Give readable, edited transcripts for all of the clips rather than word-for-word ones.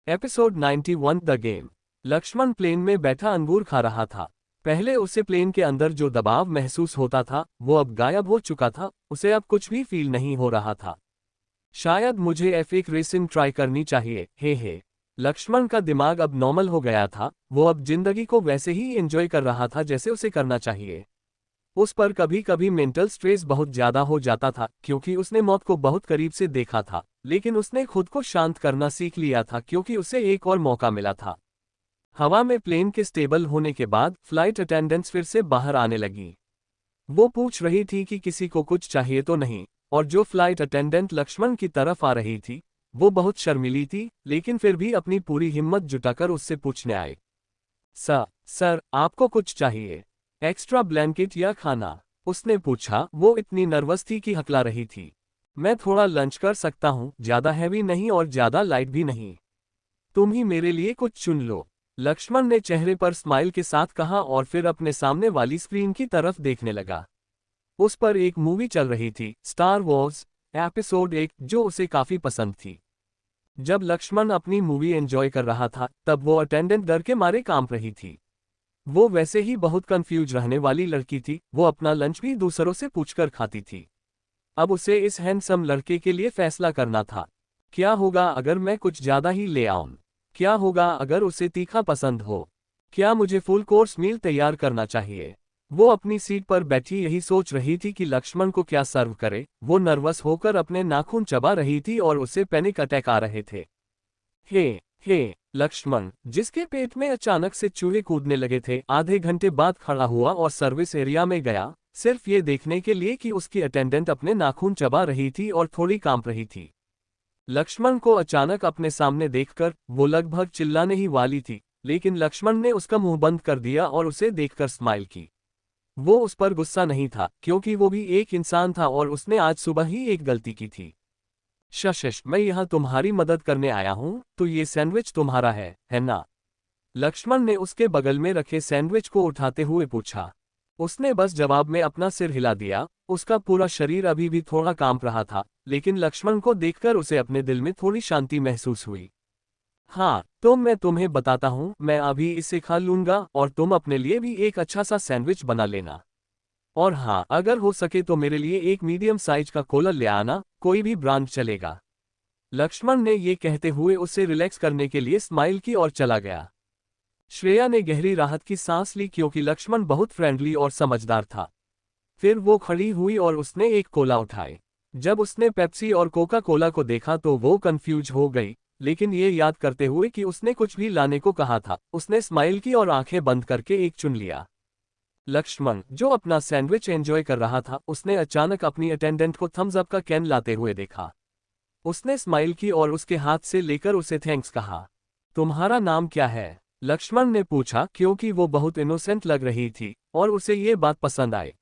Episode 91 the game. Laxman plane में बैठा अंगूर खा रहा था। पहले उसे प्लेन के अंदर जो दबाव महसूस होता था वो अब गायब हो चुका था। उसे अब कुछ भी फील नहीं हो रहा था। शायद मुझे F1 रेसिंग ट्राई करनी चाहिए। हे लक्ष्मण का दिमाग अब नॉर्मल हो गया था। वो अब जिंदगी को वैसे ही एंजॉय कर रहा था जैसे उसे करना चाहिए। उस पर कभी कभी मेंटल स्ट्रेस बहुत ज्यादा हो जाता था क्योंकि उसने मौत को बहुत करीब से देखा था, लेकिन उसने खुद को शांत करना सीख लिया था क्योंकि उसे एक और मौका मिला था। हवा में प्लेन के स्टेबल होने के बाद फ्लाइट अटेंडेंट्स फिर से बाहर आने लगी। वो पूछ रही थी कि किसी को कुछ चाहिए तो नहीं, और जो फ्लाइट अटेंडेंट लक्ष्मण की तरफ आ रही थी वो बहुत शर्मीली थी, लेकिन फिर भी अपनी पूरी हिम्मत जुटाकर उससे पूछने आए। सर आपको कुछ चाहिए? एक्स्ट्रा ब्लैंकेट या खाना? उसने पूछा। वो इतनी नर्वस थी कि हकला रही थी। मैं थोड़ा लंच कर सकता हूँ, ज्यादा हैवी नहीं और ज्यादा लाइट भी नहीं। तुम ही मेरे लिए कुछ चुन लो। लक्ष्मण ने चेहरे पर स्माइल के साथ कहा और फिर अपने सामने वाली स्क्रीन की तरफ देखने लगा। उस पर एक मूवी चल रही थी, स्टार वॉर्स एपिसोड 1, जो उसे काफी पसंद थी। जब लक्ष्मण अपनी मूवी एंजॉय कर रहा था तब वो अटेंडेंट डर के मारे कांप रही थी। वो वैसे ही बहुत कंफ्यूज रहने वाली लड़की थी। वो अपना लंच भी दूसरों से पूछकर खाती थी। अब उसे इस हैंडसम लड़के के लिए फैसला करना था। क्या होगा अगर मैं कुछ ज्यादा ही ले आऊं? क्या होगा अगर उसे तीखा पसंद हो? क्या मुझे फुल कोर्स मील तैयार करना चाहिए? वो अपनी सीट पर बैठी यही सोच रही थी कि लक्ष्मण को क्या सर्व करे। वो नर्वस होकर अपने नाखून चबा रही थी और उसे पैनिक अटैक आ रहे थे। हे लक्ष्मण, जिसके पेट में अचानक से चूहे कूदने लगे थे, आधे घंटे बाद खड़ा हुआ और सर्विस एरिया में गया, सिर्फ ये देखने के लिए कि उसकी अटेंडेंट अपने नाखून चबा रही थी और थोड़ी कांप रही थी। लक्ष्मण को अचानक अपने सामने देखकर वो लगभग चिल्लाने ही वाली थी, लेकिन लक्ष्मण ने उसका मुंह बंद कर दिया और उसे देखकर स्माइल की। वो उस पर गुस्सा नहीं था क्योंकि वो भी एक इंसान था और उसने आज सुबह ही एक गलती की थी। शश, मैं यहाँ तुम्हारी मदद करने आया हूँ, तो ये सैंडविच तुम्हारा है ना? लक्ष्मण ने उसके बगल में रखे सैंडविच को उठाते हुए पूछा। उसने बस जवाब में अपना सिर हिला दिया। उसका पूरा शरीर अभी भी थोड़ा कांप रहा था, लेकिन लक्ष्मण को देखकर उसे अपने दिल में थोड़ी शांति महसूस हुई। हाँ, तो मैं तुम्हें बताता हूँ, मैं अभी इसे खा लूंगा और तुम अपने लिए भी एक अच्छा सा सैंडविच बना लेना। और हाँ, अगर हो सके तो मेरे लिए एक मीडियम साइज का कोला ले आना, कोई भी ब्रांड चलेगा। लक्ष्मण ने ये कहते हुए उसे रिलैक्स करने के लिए स्माइल की और चला गया। श्रेया ने गहरी राहत की सांस ली क्योंकि लक्ष्मण बहुत फ्रेंडली और समझदार था। फिर वो खड़ी हुई और उसने एक कोला उठाए। जब उसने पेप्सी और कोका कोला को देखा तो वो कंफ्यूज हो गई, लेकिन ये याद करते हुए कि उसने कुछ भी लाने को कहा था, उसने स्माइल की और आंखें बंद करके एक चुन लिया। लक्ष्मण, जो अपना सैंडविच एंजॉय कर रहा था, उसने अचानक अपनी अटेंडेंट को थम्स अप का कैन लाते हुए देखा। उसने स्माइल की और उसके हाथ से लेकर उसे थैंक्स कहा। तुम्हारा नाम क्या है? लक्ष्मण ने पूछा क्योंकि वो बहुत इनोसेंट लग रही थी और उसे ये बात पसंद आई।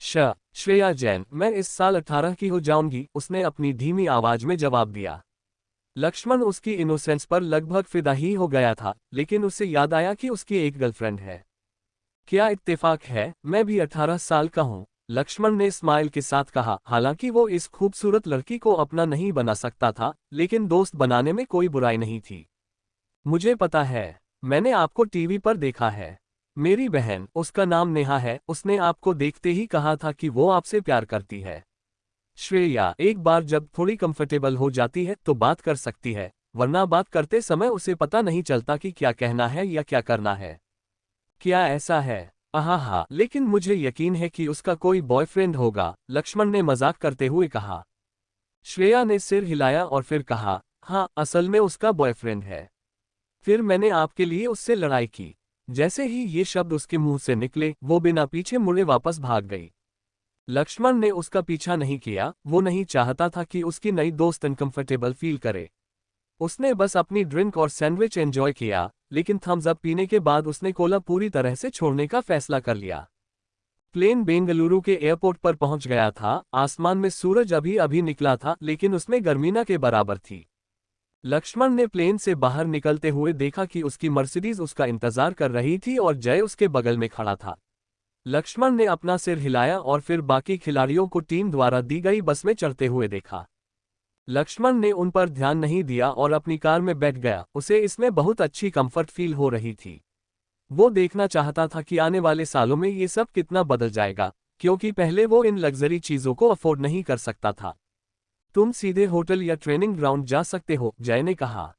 श्रेया जैन, मैं इस साल 18 की हो जाऊंगी, उसने अपनी धीमी आवाज में जवाब दिया। लक्ष्मण उसकी इनोसेंस पर लगभग फिदा ही हो गया था, लेकिन उसे याद आया कि उसकी एक गर्लफ्रेंड है। क्या इत्तेफाक है, मैं भी 18 साल का हूँ, लक्ष्मण ने स्माइल के साथ कहा। हालांकि वो इस खूबसूरत लड़की को अपना नहीं बना सकता था, लेकिन दोस्त बनाने में कोई बुराई नहीं थी। मुझे पता है, मैंने आपको टीवी पर देखा है। मेरी बहन, उसका नाम नेहा है, उसने आपको देखते ही कहा था कि वो आपसे प्यार करती है। श्रेया, एक बार जब थोड़ी कंफर्टेबल हो जाती है तो बात कर सकती है, वरना बात करते समय उसे पता नहीं चलता कि क्या कहना है या क्या करना है। क्या ऐसा है? हाँ, लेकिन मुझे यकीन है कि उसका कोई बॉयफ्रेंड होगा, लक्ष्मण ने मजाक करते हुए कहा। श्रेया ने सिर हिलाया और फिर कहा, हाँ, असल में उसका बॉयफ्रेंड है। फिर मैंने आपके लिए उससे लड़ाई की। जैसे ही ये शब्द उसके मुंह से निकले, वो बिना पीछे मुड़े वापस भाग गई। लक्ष्मण ने उसका पीछा नहीं किया। वो नहीं चाहता था कि उसकी नई दोस्त अनकंफर्टेबल फील करे। उसने बस अपनी ड्रिंक और सैंडविच एंजॉय किया, लेकिन थम्स अप पीने के बाद उसने कोला पूरी तरह से छोड़ने का फैसला कर लिया। प्लेन बेंगलुरु के एयरपोर्ट पर पहुंच गया था। आसमान में सूरज अभी अभी निकला था, लेकिन उसमें गर्मी न के बराबर थी। लक्ष्मण ने प्लेन से बाहर निकलते हुए देखा कि उसकी मर्सिडीज उसका इंतजार कर रही थी और जय उसके बगल में खड़ा था। लक्ष्मण ने अपना सिर हिलाया और फिर बाकी खिलाड़ियों को टीम द्वारा दी गई बस में चढ़ते हुए देखा। लक्ष्मण ने उन पर ध्यान नहीं दिया और अपनी कार में बैठ गया। उसे इसमें बहुत अच्छी कंफर्ट फील हो रही थी। वो देखना चाहता था कि आने वाले सालों में ये सब कितना बदल जाएगा, क्योंकि पहले वो इन लग्जरी चीजों को अफोर्ड नहीं कर सकता था। तुम सीधे होटल या ट्रेनिंग ग्राउंड जा सकते हो, जय ने कहा।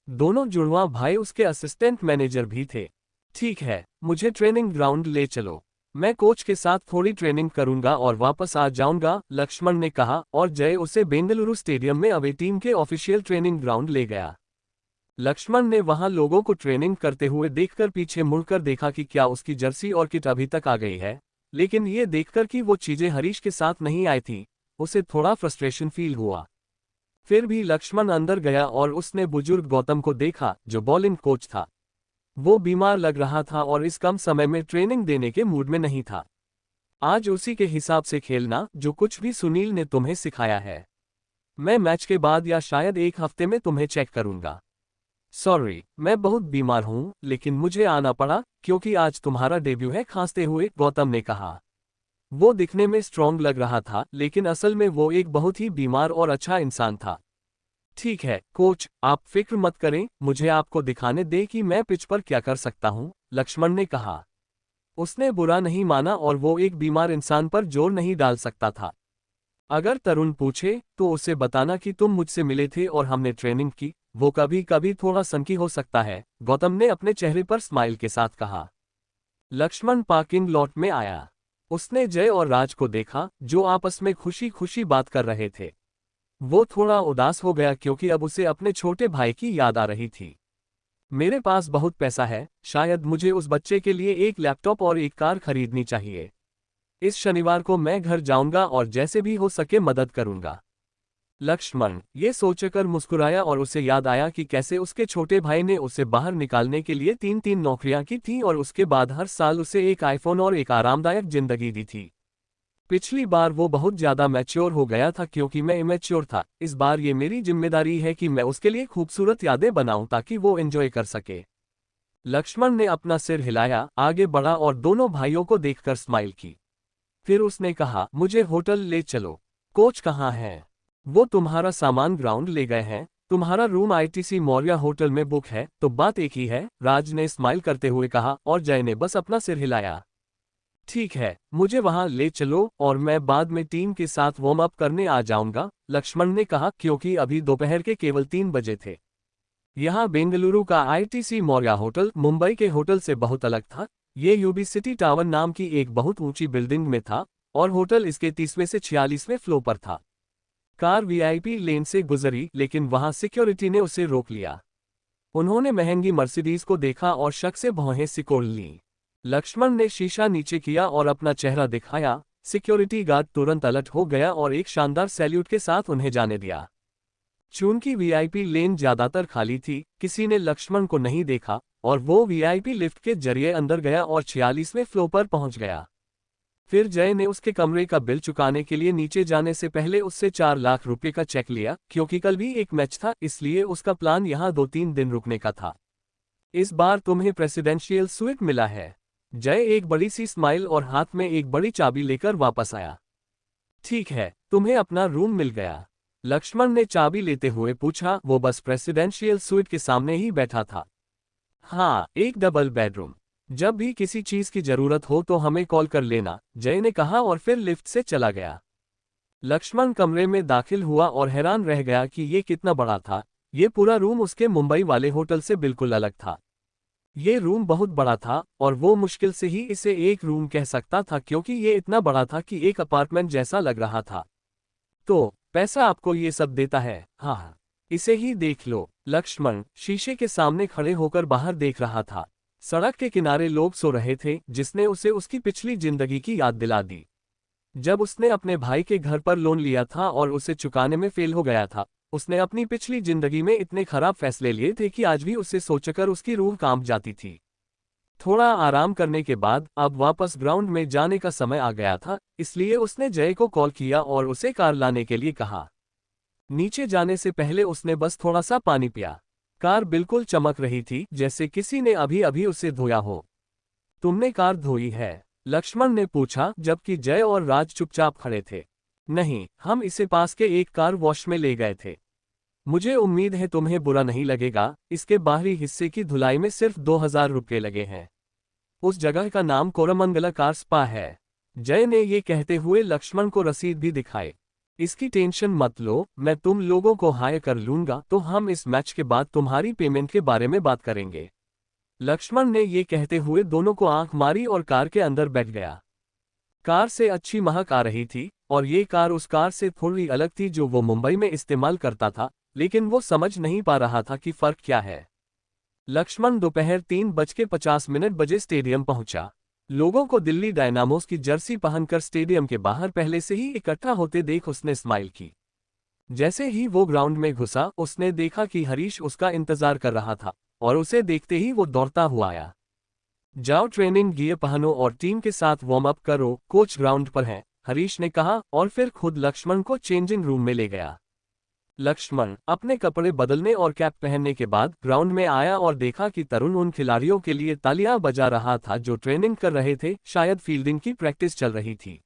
दोनों जुड़वां भाई उसके असिस्टेंट मैनेजर भी थे। ठीक है, मुझे ट्रेनिंग ग्राउंड ले चलो। मैं कोच के साथ थोड़ी ट्रेनिंग करूंगा और वापस आ जाऊंगा, लक्ष्मण ने कहा और जय उसे बेंगलुरु स्टेडियम में अवे टीम के ऑफिशियल ट्रेनिंग ग्राउंड ले गया। लक्ष्मण ने वहां लोगों को ट्रेनिंग करते हुए देखकर पीछे मुड़कर देखा कि क्या उसकी जर्सी और किट अभी तक आ गई है, लेकिन ये देखकर कि वो चीजें हरीश के साथ नहीं आई थी, उसे थोड़ा फ्रस्ट्रेशन फील हुआ। फिर भी लक्ष्मण अंदर गया और उसने बुजुर्ग गौतम को देखा, जो बॉलिंग कोच था। वो बीमार लग रहा था और इस कम समय में ट्रेनिंग देने के मूड में नहीं था। आज उसी के हिसाब से खेलना, जो कुछ भी सुनील ने तुम्हें सिखाया है। मैं मैच के बाद या शायद एक हफ्ते में तुम्हें चेक करूंगा। सॉरी, मैं बहुत बीमार हूं, लेकिन मुझे आना पड़ा क्योंकि आज तुम्हारा डेब्यू है, खांसते हुए गौतम ने कहा। वो दिखने में स्ट्रांग लग रहा था, लेकिन असल में वो एक बहुत ही बीमार और अच्छा इंसान था। ठीक है कोच, आप फिक्र मत करें, मुझे आपको दिखाने दे कि मैं पिच पर क्या कर सकता हूं, लक्ष्मण ने कहा। उसने बुरा नहीं माना और वो एक बीमार इंसान पर जोर नहीं डाल सकता था। अगर तरुण पूछे तो उसे बताना कि तुम मुझसे मिले थे और हमने ट्रेनिंग की। वो कभी कभी थोड़ा सनकी हो सकता है, गौतम ने अपने चेहरे पर स्माइल के साथ कहा। लक्ष्मण पार्किंग लॉट में आया। उसने जय और राज को देखा, जो आपस में खुशी खुशी बात कर रहे थे। वो थोड़ा उदास हो गया क्योंकि अब उसे अपने छोटे भाई की याद आ रही थी। मेरे पास बहुत पैसा है, शायद मुझे उस बच्चे के लिए एक लैपटॉप और एक कार खरीदनी चाहिए। इस शनिवार को मैं घर जाऊंगा और जैसे भी हो सके मदद करूंगा। लक्ष्मण ये सोचकर मुस्कुराया और उसे याद आया कि कैसे उसके छोटे भाई ने उसे बाहर निकालने के लिए 3-3 नौकरियां की थीं और उसके बाद हर साल उसे एक आईफोन और एक आरामदायक जिंदगी दी थी। पिछली बार वो बहुत ज्यादा मैच्योर हो गया था क्योंकि मैं इमेच्योर था। इस बार ये मेरी जिम्मेदारी है कि मैं उसके लिए खूबसूरत यादें बनाऊं ताकि वो एंजॉय कर सके। लक्ष्मण ने अपना सिर हिलाया, आगे बढ़ा और दोनों भाइयों को देखकर स्माइल की। फिर उसने कहा, मुझे होटल ले चलो। कोच कहाँ है? वो तुम्हारा सामान ग्राउंड ले गए हैं। तुम्हारा रूम आईटीसी मौर्या होटल में बुक है, तो बात एक ही है, राज ने स्माइल करते हुए कहा और जय ने बस अपना सिर हिलाया। ठीक है, मुझे वहां ले चलो और मैं बाद में टीम के साथ वार्म अप करने आ जाऊंगा, लक्ष्मण ने कहा क्योंकि अभी दोपहर के केवल 3 बजे थे। यहाँ बेंगलुरु का आईटीसी मौर्या होटल मुंबई के होटल से बहुत अलग था। ये यूबी सिटी टावर नाम की एक बहुत ऊंची बिल्डिंग में था और होटल इसके 30वें से 46वें फ्लोर पर था। कार वीआईपी लेन से गुजरी, लेकिन वहां सिक्योरिटी ने उसे रोक लिया। उन्होंने महंगी मर्सिडीज को देखा और शक से भौहें सिकोड़ लीं। लक्ष्मण ने शीशा नीचे किया और अपना चेहरा दिखाया। सिक्योरिटी गार्ड तुरंत अलर्ट हो गया और एक शानदार सैल्यूट के साथ उन्हें जाने दिया। चूंकि वीआईपी लेन ज्यादातर खाली थी, किसी ने लक्ष्मण को नहीं देखा और वो वीआईपी लिफ्ट के जरिए अंदर गया और 46वें फ्लोर पर पहुंच गया। फिर जय ने उसके कमरे का बिल चुकाने के लिए नीचे जाने से पहले उससे 4 लाख रुपए का चेक लिया, क्योंकि कल भी एक मैच था, इसलिए उसका प्लान यहां 2-3 दिन रुकने का था। इस बार तुम्हें प्रेसिडेंशियल स्वीट मिला है। जय एक बड़ी सी स्माइल और हाथ में एक बड़ी चाबी लेकर वापस आया। ठीक है, तुम्हें अपना रूम मिल गया, लक्ष्मण ने चाबी लेते हुए पूछा। वो बस प्रेसिडेंशियल स्वीट के सामने ही बैठा था। हाँ, एक डबल बेडरूम। जब भी किसी चीज की जरूरत हो तो हमें कॉल कर लेना, जय ने कहा और फिर लिफ्ट से चला गया। लक्ष्मण कमरे में दाखिल हुआ और हैरान रह गया कि ये कितना बड़ा था। ये पूरा रूम उसके मुंबई वाले होटल से बिल्कुल अलग था। ये रूम बहुत बड़ा था और वो मुश्किल से ही इसे एक रूम कह सकता था क्योंकि ये इतना बड़ा था कि एक अपार्टमेंट जैसा लग रहा था। तो पैसा आपको ये सब देता है? हाँ, इसे ही देख लो। लक्ष्मण शीशे के सामने खड़े होकर बाहर देख रहा था। सड़क के किनारे लोग सो रहे थे, जिसने उसे उसकी पिछली जिंदगी की याद दिला दी। जब उसने अपने भाई के घर पर लोन लिया था और उसे चुकाने में फेल हो गया था, उसने अपनी पिछली जिंदगी में इतने खराब फैसले लिए थे कि आज भी उसे सोचकर उसकी रूह कांप जाती थी। थोड़ा आराम करने के बाद अब वापस ग्राउंड में जाने का समय आ गया था, इसलिए उसने जय को कॉल किया और उसे कार लाने के लिए कहा। नीचे जाने से पहले उसने बस थोड़ा सा पानी पिया। कार बिल्कुल चमक रही थी, जैसे किसी ने अभी अभी उसे धोया हो। तुमने कार धोई है? लक्ष्मण ने पूछा, जबकि जय और राज चुपचाप खड़े थे। नहीं, हम इसे पास के एक कार वॉश में ले गए थे। मुझे उम्मीद है तुम्हें बुरा नहीं लगेगा, इसके बाहरी हिस्से की धुलाई में सिर्फ 2000 रुपये लगे हैं। उस जगह का नाम कोरमंगला कार स्पा है। जय ने ये कहते हुए लक्ष्मण को रसीद भी दिखाई। इसकी टेंशन मत लो, मैं तुम लोगों को हायर कर लूंगा, तो हम इस मैच के बाद तुम्हारी पेमेंट के बारे में बात करेंगे। लक्ष्मण ने ये कहते हुए दोनों को आंख मारी और कार के अंदर बैठ गया। कार से अच्छी महक आ रही थी और ये कार उस कार से थोड़ी अलग थी जो वो मुंबई में इस्तेमाल करता था, लेकिन वो समझ नहीं पा रहा था कि फर्क क्या है। लक्ष्मण दोपहर 3:50 बजे स्टेडियम पहुंचा। लोगों को दिल्ली डायनामोस की जर्सी पहनकर स्टेडियम के बाहर पहले से ही इकट्ठा होते देख उसने स्माइल की। जैसे ही वो ग्राउंड में घुसा, उसने देखा कि हरीश उसका इंतजार कर रहा था और उसे देखते ही वो दौड़ता हुआ आया। जाओ, ट्रेनिंग गियर पहनो और टीम के साथ वार्म अप करो, कोच ग्राउंड पर है, हरीश ने कहा और फिर खुद लक्ष्मण को चेंजिंग रूम में ले गया। लक्ष्मण अपने कपड़े बदलने और कैप पहनने के बाद ग्राउंड में आया और देखा कि तरुण उन खिलाड़ियों के लिए तालियां बजा रहा था जो ट्रेनिंग कर रहे थे, शायद फील्डिंग की प्रैक्टिस चल रही थी।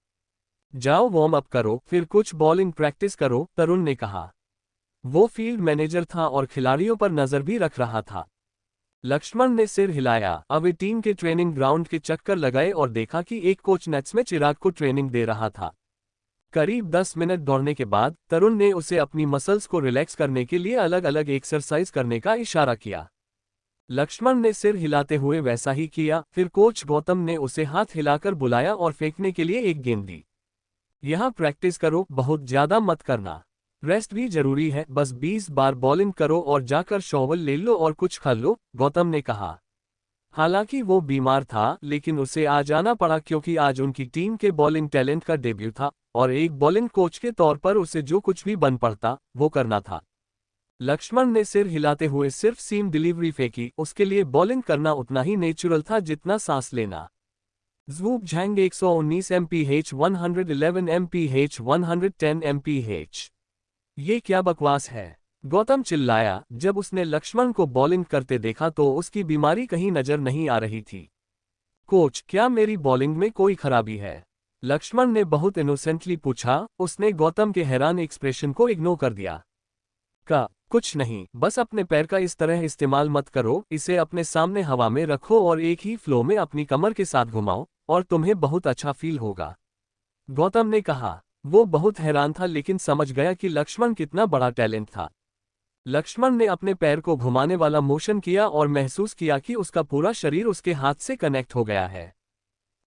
जाओ, वार्म अप करो, फिर कुछ बॉलिंग प्रैक्टिस करो, तरुण ने कहा। वो फील्ड मैनेजर था और खिलाड़ियों पर नजर भी रख रहा था। लक्ष्मण ने सिर हिलाया। अब वे टीम के ट्रेनिंग ग्राउंड के चक्कर लगाए और देखा कि एक कोच नेट्स में चिराग को ट्रेनिंग दे रहा था। करीब 10 मिनट दौड़ने के बाद तरुण ने उसे अपनी मसल्स को रिलैक्स करने के लिए अलग अलग एक्सरसाइज करने का इशारा किया। लक्ष्मण ने सिर हिलाते हुए वैसा ही किया। फिर कोच गौतम ने उसे हाथ हिलाकर बुलाया और फेंकने के लिए एक गेंद दी। यहाँ प्रैक्टिस करो, बहुत ज्यादा मत करना, रेस्ट भी जरूरी है, बस 20 बार बॉलिंग करो और जाकर शॉवल ले लो और कुछ खा लो, गौतम ने कहा। हालांकि वो बीमार था, लेकिन उसे आ जाना पड़ा क्योंकि आज उनकी टीम के बॉलिंग टैलेंट का डेब्यू था और एक बॉलिंग कोच के तौर पर उसे जो कुछ भी बन पड़ता वो करना था। लक्ष्मण ने सिर हिलाते हुए सिर्फ सीम डिलीवरी फेंकी, उसके लिए बॉलिंग करना उतना ही नेचुरल था जितना सांस लेना। ज़्वूप झैंग 119 mph 111 mph 110 mph। ये क्या बकवास है, गौतम चिल्लाया जब उसने लक्ष्मण को बॉलिंग करते देखा तो उसकी बीमारी कहीं नजर नहीं आ रही थी। कोच, क्या मेरी बॉलिंग में कोई खराबी है? लक्ष्मण ने बहुत इनोसेंटली पूछा। उसने गौतम के हैरान एक्सप्रेशन को इग्नोर कर दिया। कुछ नहीं, बस अपने पैर का इस तरह इस्तेमाल मत करो, इसे अपने सामने हवा में रखो और एक ही फ्लो में अपनी कमर के साथ घुमाओ और तुम्हें बहुत अच्छा फील होगा, गौतम ने कहा। वो बहुत हैरान था लेकिन समझ गया कि लक्ष्मण कितना बड़ा टैलेंट था। लक्ष्मण ने अपने पैर को घुमाने वाला मोशन किया और महसूस किया कि उसका पूरा शरीर उसके हाथ से कनेक्ट हो गया है।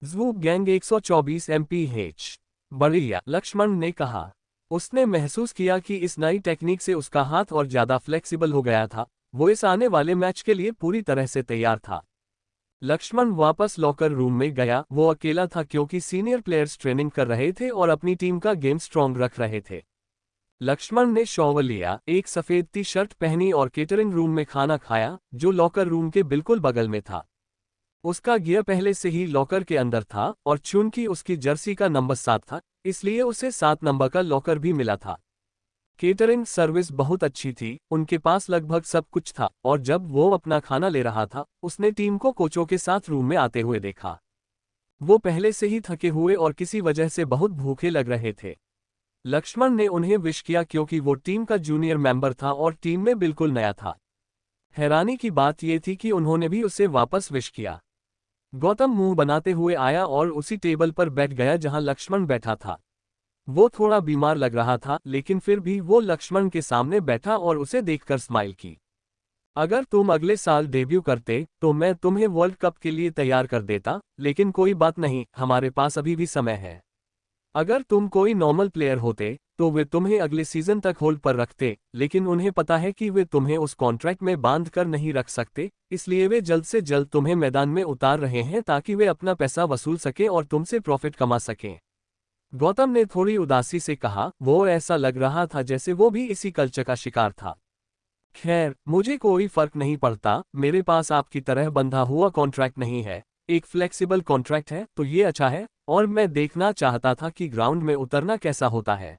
ज़्वूप गैंग 124 mph। बढ़िया, लक्ष्मण ने कहा। उसने महसूस किया कि इस नई टेक्निक से उसका हाथ और ज्यादा फ्लेक्सिबल हो गया था। वो इस आने वाले मैच के लिए पूरी तरह से तैयार था। लक्ष्मण वापस लॉकर रूम में गया। वो अकेला था क्योंकि सीनियर प्लेयर्स ट्रेनिंग कर रहे थे और अपनी टीम का गेम स्ट्रॉन्ग रख रहे थे। लक्ष्मण ने शॉवर लिया, एक सफेद टी शर्ट पहनी और केटरिंग रूम में खाना खाया जो लॉकर रूम के बिल्कुल बगल में था। उसका गियर पहले से ही लॉकर के अंदर था और चूंकि उसकी जर्सी का नंबर 7 था, इसलिए उसे 7 नंबर का लॉकर भी मिला था। केटरिंग सर्विस बहुत अच्छी थी, उनके पास लगभग सब कुछ था और जब वो अपना खाना ले रहा था उसने टीम को कोचों के साथ रूम में आते हुए देखा। वो पहले से ही थके हुए और किसी वजह से बहुत भूखे लग रहे थे। लक्ष्मण ने उन्हें विश किया क्योंकि वो टीम का जूनियर मेंबर था और टीम में बिल्कुल नया था। हैरानी की बात यह थी कि उन्होंने भी उसे वापस विश किया। गौतम मुंह बनाते हुए आया और उसी टेबल पर बैठ गया जहां लक्ष्मण बैठा था। वो थोड़ा बीमार लग रहा था लेकिन फिर भी वो लक्ष्मण के सामने बैठा और उसे देखकर स्माइल की। अगर तुम अगले साल डेब्यू करते तो मैं तुम्हें वर्ल्ड कप के लिए तैयार कर देता, लेकिन कोई बात नहीं, हमारे पास अभी भी समय है। अगर तुम कोई नॉर्मल प्लेयर होते तो वे तुम्हें अगले सीजन तक होल्ड पर रखते, लेकिन उन्हें पता है कि वे तुम्हें उस कॉन्ट्रैक्ट में बांध कर नहीं रख सकते, इसलिए वे जल्द से जल्द तुम्हें मैदान में उतार रहे हैं ताकि वे अपना पैसा वसूल सकें और तुमसे प्रॉफिट कमा सकें। गौतम ने थोड़ी उदासी से कहा। वो ऐसा लग रहा था जैसे वो भी इसी कल्चर का शिकार था। खैर, मुझे कोई फर्क नहीं पड़ता, मेरे पास आपकी तरह बंधा हुआ कॉन्ट्रैक्ट नहीं है, एक फ्लेक्सिबल कॉन्ट्रैक्ट है तो ये अच्छा है और मैं देखना चाहता था कि ग्राउंड में उतरना कैसा होता है,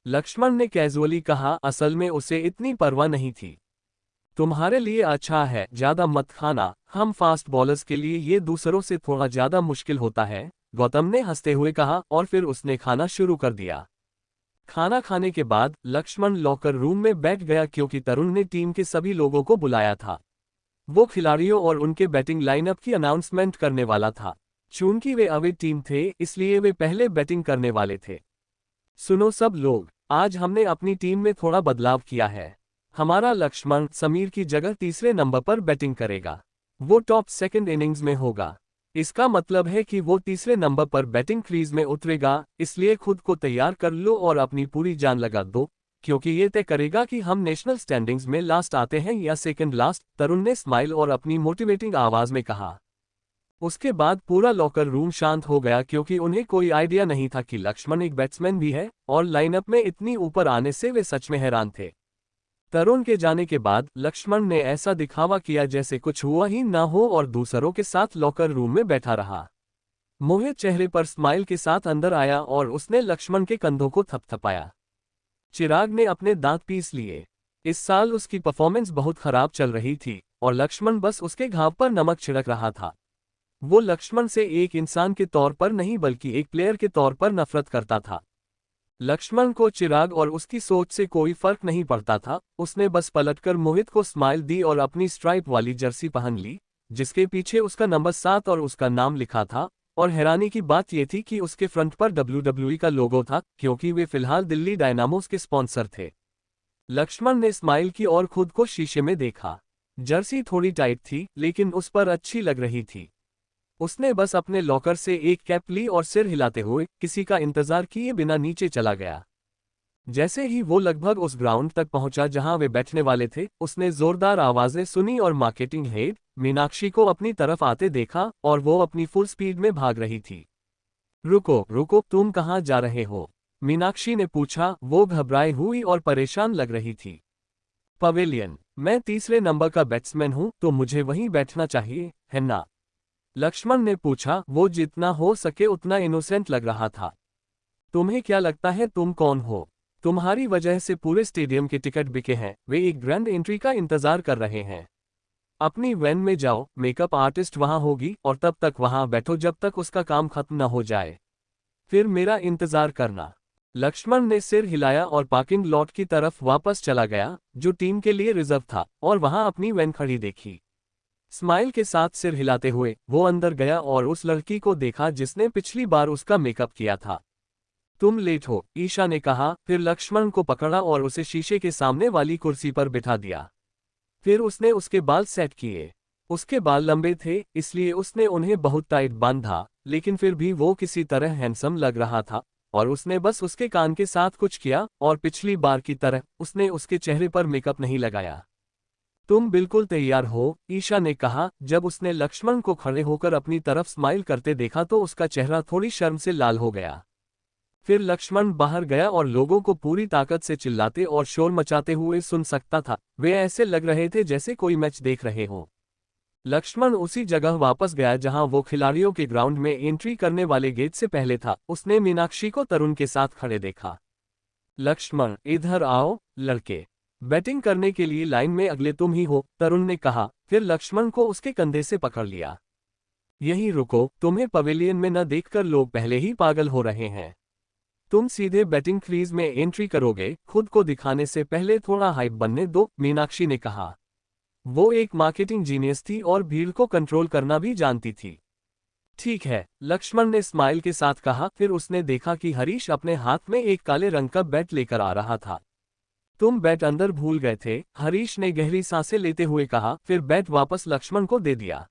लक्ष्मण ने कैजुअली कहा। असल में उसे इतनी परवाह नहीं थी। तुम्हारे लिए अच्छा है, ज्यादा मत खाना, हम फास्ट बॉलर्स के लिए ये दूसरों से थोड़ा ज्यादा मुश्किल होता है, गौतम ने हंसते हुए कहा और फिर उसने खाना शुरू कर दिया। खाना खाने के बाद लक्ष्मण लॉकर रूम में बैठ गया क्योंकि तरुण ने टीम के सभी लोगों को बुलाया था। वो खिलाड़ियों और उनके बैटिंग लाइनअप की अनाउंसमेंट करने वाला था। चूंकि वे अवे टीम थे इसलिए वे पहले बैटिंग करने वाले थे। सुनो सब लोग, आज हमने अपनी टीम में थोड़ा बदलाव किया है। हमारा लक्ष्मण समीर की जगह तीसरे नंबर पर बैटिंग करेगा। वो टॉप सेकंड इनिंग्स में होगा। इसका मतलब है कि वो तीसरे नंबर पर बैटिंग क्रीज में उतरेगा, इसलिए खुद को तैयार कर लो और अपनी पूरी जान लगा दो, क्योंकि ये तय करेगा कि हम नेशनल स्टैंडिंग्स में लास्ट आते हैं या सेकंड लास्ट, तरुण ने स्माइल और अपनी मोटिवेटिंग आवाज में कहा। उसके बाद पूरा लॉकर रूम शांत हो गया क्योंकि उन्हें कोई आइडिया नहीं था कि लक्ष्मण एक बैट्समैन भी है और लाइनअप में इतनी ऊपर आने से वे सच में हैरान थे। तरुण के जाने के बाद लक्ष्मण ने ऐसा दिखावा किया जैसे कुछ हुआ ही ना हो और दूसरों के साथ लॉकर रूम में बैठा रहा। मोहित चेहरे पर स्माइल के साथ अंदर आया और उसने लक्ष्मण के कंधों को थपथपाया। चिराग ने अपने दांत पीस लिए। इस साल उसकी परफॉर्मेंस बहुत खराब चल रही थी और लक्ष्मण बस उसके घाव पर नमक छिड़क रहा था। वो लक्ष्मण से एक इंसान के तौर पर नहीं बल्कि एक प्लेयर के तौर पर नफरत करता था। लक्ष्मण को चिराग और उसकी सोच से कोई फर्क नहीं पड़ता था। उसने बस पलटकर मोहित को स्माइल दी और अपनी स्ट्राइप वाली जर्सी पहन ली, जिसके पीछे उसका नंबर 7 और उसका नाम लिखा था। और हैरानी की बात यह थी कि उसके फ्रंट पर WWE का लोगो था, क्योंकि वे फिलहाल दिल्ली डायनामोस के स्पॉन्सर थे। लक्ष्मण ने स्माइल की और खुद को शीशे में देखा। जर्सी थोड़ी टाइट थी लेकिन उस पर अच्छी लग रही थी। उसने बस अपने लॉकर से एक कैप ली और सिर हिलाते हुए किसी का इंतजार किए बिना नीचे चला गया। जैसे ही वो लगभग उस ग्राउंड तक पहुंचा जहां वे बैठने वाले थे, उसने जोरदार आवाजें सुनी और मार्केटिंग हेड मीनाक्षी को अपनी तरफ आते देखा और वो अपनी फुल स्पीड में भाग रही थी। रुको रुको, तुम कहाँ जा रहे हो? मीनाक्षी ने पूछा। वो घबराई हुई और परेशान लग रही थी। पवेलियन, मैं तीसरे नंबर का बैट्समैन हूं तो मुझे वहीं बैठना चाहिए, है ना? लक्ष्मण ने पूछा। वो जितना हो सके उतना इनोसेंट लग रहा था। तुम्हें क्या लगता है तुम कौन हो? तुम्हारी वजह से पूरे स्टेडियम के टिकट बिके हैं। वे एक ग्रैंड एंट्री का इंतजार कर रहे हैं। अपनी वैन में जाओ, मेकअप आर्टिस्ट वहां होगी और तब तक वहां बैठो जब तक उसका काम खत्म न हो जाए। फिर मेरा इंतजार करना। लक्ष्मण ने सिर हिलाया और पार्किंग लॉट की तरफ वापस चला गया, जो टीम के लिए रिजर्व था, और वहां अपनी वैन खड़ी देखी। स्माइल के साथ सिर हिलाते हुए वो अंदर गया और उस लड़की को देखा जिसने पिछली बार उसका मेकअप किया था। तुम लेट हो, ईशा ने कहा। फिर लक्ष्मण को पकड़ा और उसे शीशे के सामने वाली कुर्सी पर बिठा दिया। फिर उसने उसके बाल सेट किए। उसके बाल लंबे थे इसलिए उसने उन्हें बहुत टाइट बांधा, लेकिन फिर भी वो किसी तरह हैंडसम लग रहा था। और उसने बस उसके कान के साथ कुछ किया और पिछली बार की तरह उसने उसके चेहरे पर मेकअप नहीं लगाया। तुम बिल्कुल तैयार हो, ईशा ने कहा। जब उसने लक्ष्मण को खड़े होकर अपनी तरफ स्माइल करते देखा तो उसका चेहरा थोड़ी शर्म से लाल हो गया। फिर लक्ष्मण बाहर गया और लोगों को पूरी ताकत से चिल्लाते और शोर मचाते हुए सुन सकता था। वे ऐसे लग रहे थे जैसे कोई मैच देख रहे हो। लक्ष्मण उसी जगह वापस गया जहां वो खिलाड़ियों के ग्राउंड में एंट्री करने वाले गेट से पहले था। उसने मीनाक्षी को तरुण के साथ खड़े देखा। लक्ष्मण, इधर आओ लड़के। बैटिंग करने के लिए लाइन में अगले तुम ही हो, तरुण ने कहा। फिर लक्ष्मण को उसके कंधे से पकड़ लिया। यहीं रुको, तुम्हें पवेलियन में न देखकर लोग पहले ही पागल हो रहे हैं। तुम सीधे बैटिंग क्रीज में एंट्री करोगे, खुद को दिखाने से पहले थोड़ा हाइप बनने दो, मीनाक्षी ने कहा। वो एक मार्केटिंग जीनियस थी और भीड़ को कंट्रोल करना भी जानती थी। ठीक है, लक्ष्मण ने स्माइल के साथ कहा। फिर उसने देखा कि हरीश अपने हाथ में एक काले रंग का बैट लेकर आ रहा था। तुम बैट अंदर भूल गए थे, हरीश ने गहरी सांसें लेते हुए कहा। फिर बैट वापस लक्ष्मण को दे दिया।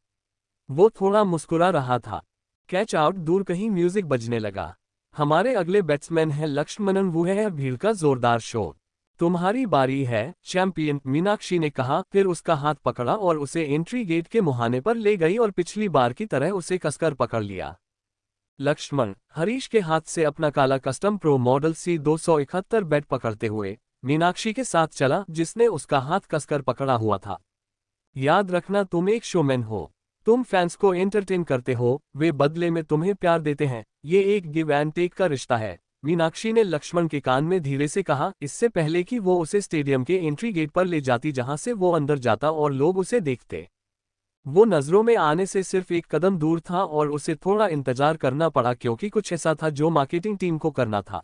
वो थोड़ा मुस्कुरा रहा था। कैच आउट दूर कहीं म्यूजिक बजने लगा। हमारे अगले बैट्समैन हैं लक्ष्मणन, वो है भीड़ का जोरदार शोर। तुम्हारी बारी है चैंपियन, मीनाक्षी ने कहा। फिर उसका हाथ पकड़ा और उसे एंट्री गेट के मुहाने पर ले गई और पिछली बार की तरह उसे कसकर पकड़ लिया। लक्ष्मण, हरीश के हाथ से अपना काला custom pro model C271 bat पकड़ते हुए मीनाक्षी के साथ चला, जिसने उसका हाथ कसकर पकड़ा हुआ था। याद रखना, तुम एक शोमैन हो। तुम फैंस को एंटरटेन करते हो, वे बदले में तुम्हें प्यार देते हैं। ये एक गिव एंड टेक का रिश्ता है, मीनाक्षी ने लक्ष्मण के कान में धीरे से कहा, इससे पहले कि वो उसे स्टेडियम के एंट्री गेट पर ले जाती जहां से वो अंदर जाता और लोग उसे देखते। वो नजरों में आने से सिर्फ एक कदम दूर था और उसे थोड़ा इंतजार करना पड़ा क्योंकि कुछ ऐसा था जो मार्केटिंग टीम को करना था।